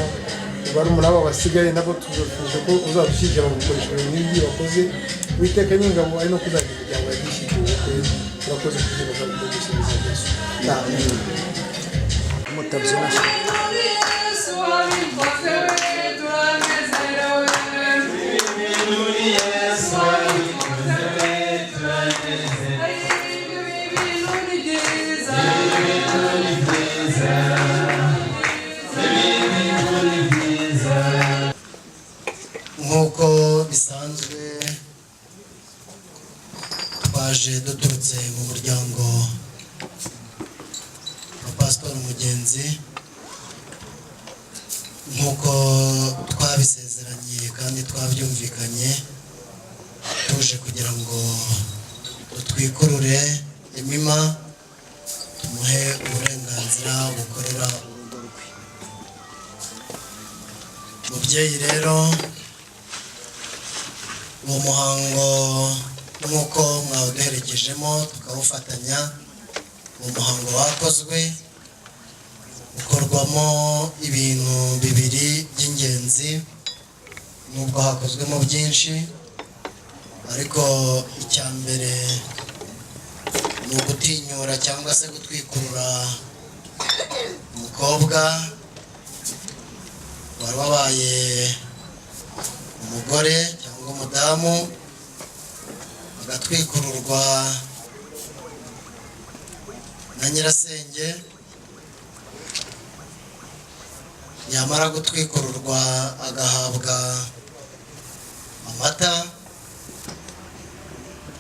barumuna babo basigaye nabo tuzofuje ko uzadushyigikira mu bikoresho n'ibyo wakoze. Uwiteka Nyir'ingabo ari no kuzagira imiryango yagishyigikiye ubukwe. Urakoze kugira ngo uzabikoreshe neza Yesu. Amen. Mutabyinashe nk'uko bisanzwe twaje duturutse mu muryango ingenzi nk'uko twabisezeranye kandi twabyumvikanye, tuje kugira ngo tutwikurure imima tumuhe uburenganzira bukorera urugo rwe. Mubyeyi rero, uwo muhango nk'uko mwawuduherekejemo tukawufatanya, uwo muhango wakozwe ukorwamo ibintu bibiri by'ingenzi, nubwo hakozwemo byinshi, ariko icya mbere ni ugutinyura cyangwa se gutwikurura umukobwa wari wabaye umugore cyangwa umudamu, agatwikururwa na nyirasenge, yamara gutwikururwa agahabwa amata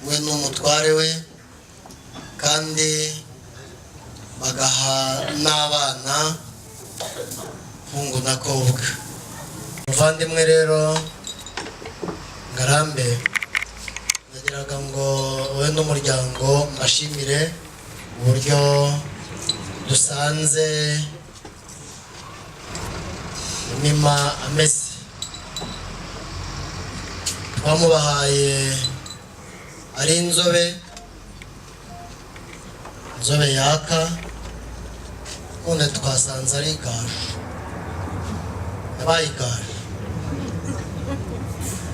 we n'umutware we, kandi bagaha n'abana hungu na kobwa. Muvandimwe rero Ngarambe, nagiraga ngo wowe n'umuryango mbashimire uburyo dusanze imima ameze. Twamubahaye ari inzobe yaka, none twasanze ari igaju, yabaye igaju.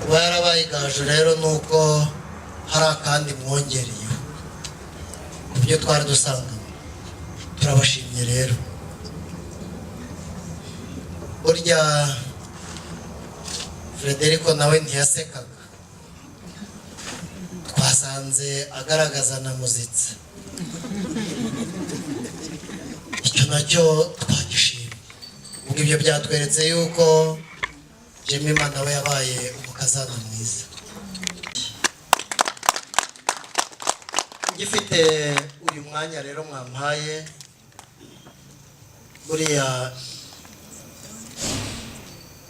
Kuba yarabaye igaju rero ni uko hari akandi mwongereyeho ku byo twari dusangamo. Turabashimye rero. Burya Frederico nawe ntiyasekaga, twasanze agaragaza na muzitsi, icyo nacyo twagishimye. Ubwo ibyo byatweretse yuko Jemima nawe yabaye umukazana mwiza. Ngifite uyu mwanya rero mwampaye, buriya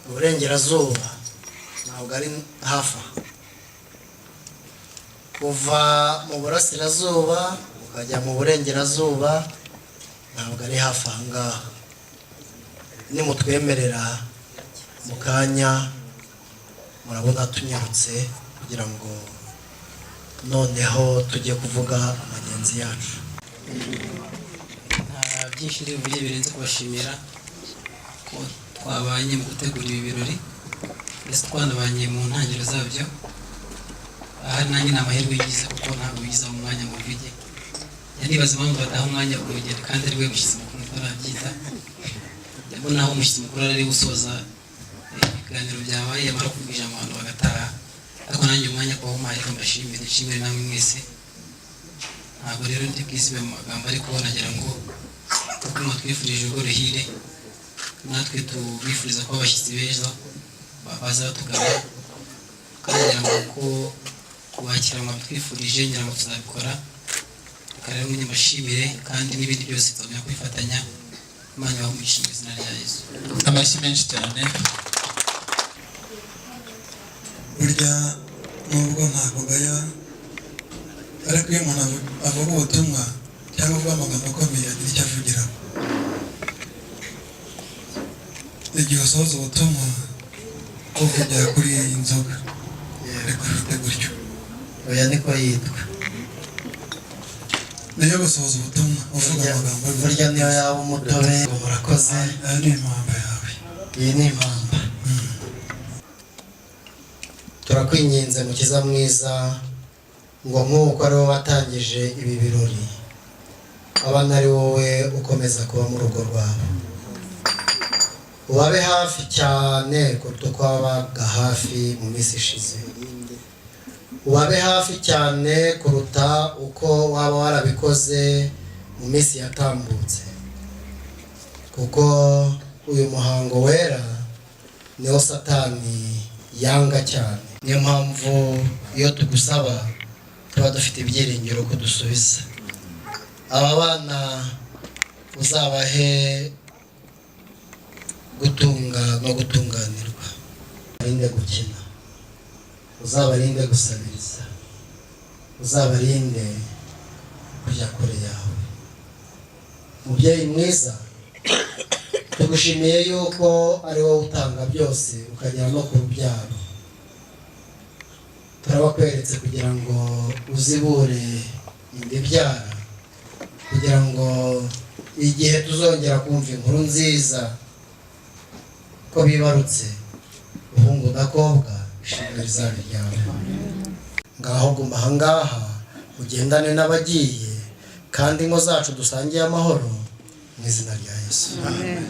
uburengerazuba ntabwo ari hafi aha. Kuva mu burasirazuba ukajya mu burengerazuba ntabwo ari hafi aha ngaha. Nimutwemerera mu kanya murabona tunyarutse kugira ngo noneho tujye kuvuga amagenzi yacu. Nta byinshi ndi buvuge birenze kubashimira ko twabanye mu gutegura ibi birori, ndetse twanabanye mu ntangiriro zabyo. Ahari nanjye ni amahirwe yigize kuko ntabwo bigize mu mwanya ngo mvuge. Nibaza impamvu badaha umwanya urugero kandi ari we mushyitsi mukuru ntarabyita. Ndabona aho umushyitsi mukuru ari gusoza ibiganiro byabaye, yamara kuvuga ijambo abantu bagataha. Ariko nanjye umwanya kuba umuhaye ko mbashimire, nshimire namwe mwese. Ntabwo rero ndi bwisibe mu magambo, ariko nagira ngo kuko mwatwifurije urugo ruhire, natwe tubifuriza kuba abashyitsi beza baza batugana. Kandi ngira ngo ko kubakira mwatwifurije ngira ngo tuzabikora. Reka rero mwene mbashimire, kandi n'ibindi byose tuzamenya kwifatanya. Imana ibahe mu izina rya Yesu. Amashyi menshi cyane. Burya nubwo ntabwo gaya, ariko iyo umuntu avuga ubutumwa cyangwa avuga amagambo akomeye agira icyo avugiraho. Igihe usohoza ubutumwa uvugira kuri iyi nzoga, reka ufite gutyo. Oya niko yitwa. Niyo gusohoza ubutumwa uvuga amagambo. Burya niyo yaba umutobe. Murakoze. Aya ni impamba yawe. Iyi ni impamba. Turakwinginze Mukiza mwiza ngo nk'uko ari wowe watangije ibi birori, abana ari wowe ukomeza kuba mu rugo rwawe. Ubabe hafi cyane kuruta uko wabaga hafi mu minsi ishize. Ubabe hafi cyane kuruta uko waba warabikoze mu minsi yatambutse, kuko uyu muhango wera niwo Satani yanga cyane. Niyo mpamvu iyo tugusaba tuba dufite ibyiringiro ko dusubiza. Aba bana uzabahe gutunga no gutunganirwa, uzabarinde gukina, uzabarinde gusabiriza, uzabarinde kujya kure yawe. Mubyeyi mwiza, tugushimiye yuko ari wowe utanga byose ukagera no ku rubyaro. Turabakweretse kugira ngo uzibure inda ibyara, kugira ngo igihe tuzongera kumva inkuru nziza ko bibarutse uhungu n'akobwa, ishimwe rizabe ryawe. Ngaho guma ahangaha ugendane n'abagiye, kandi ingo zacu dusangiye amahoro mu izina rya Yesu. Amen.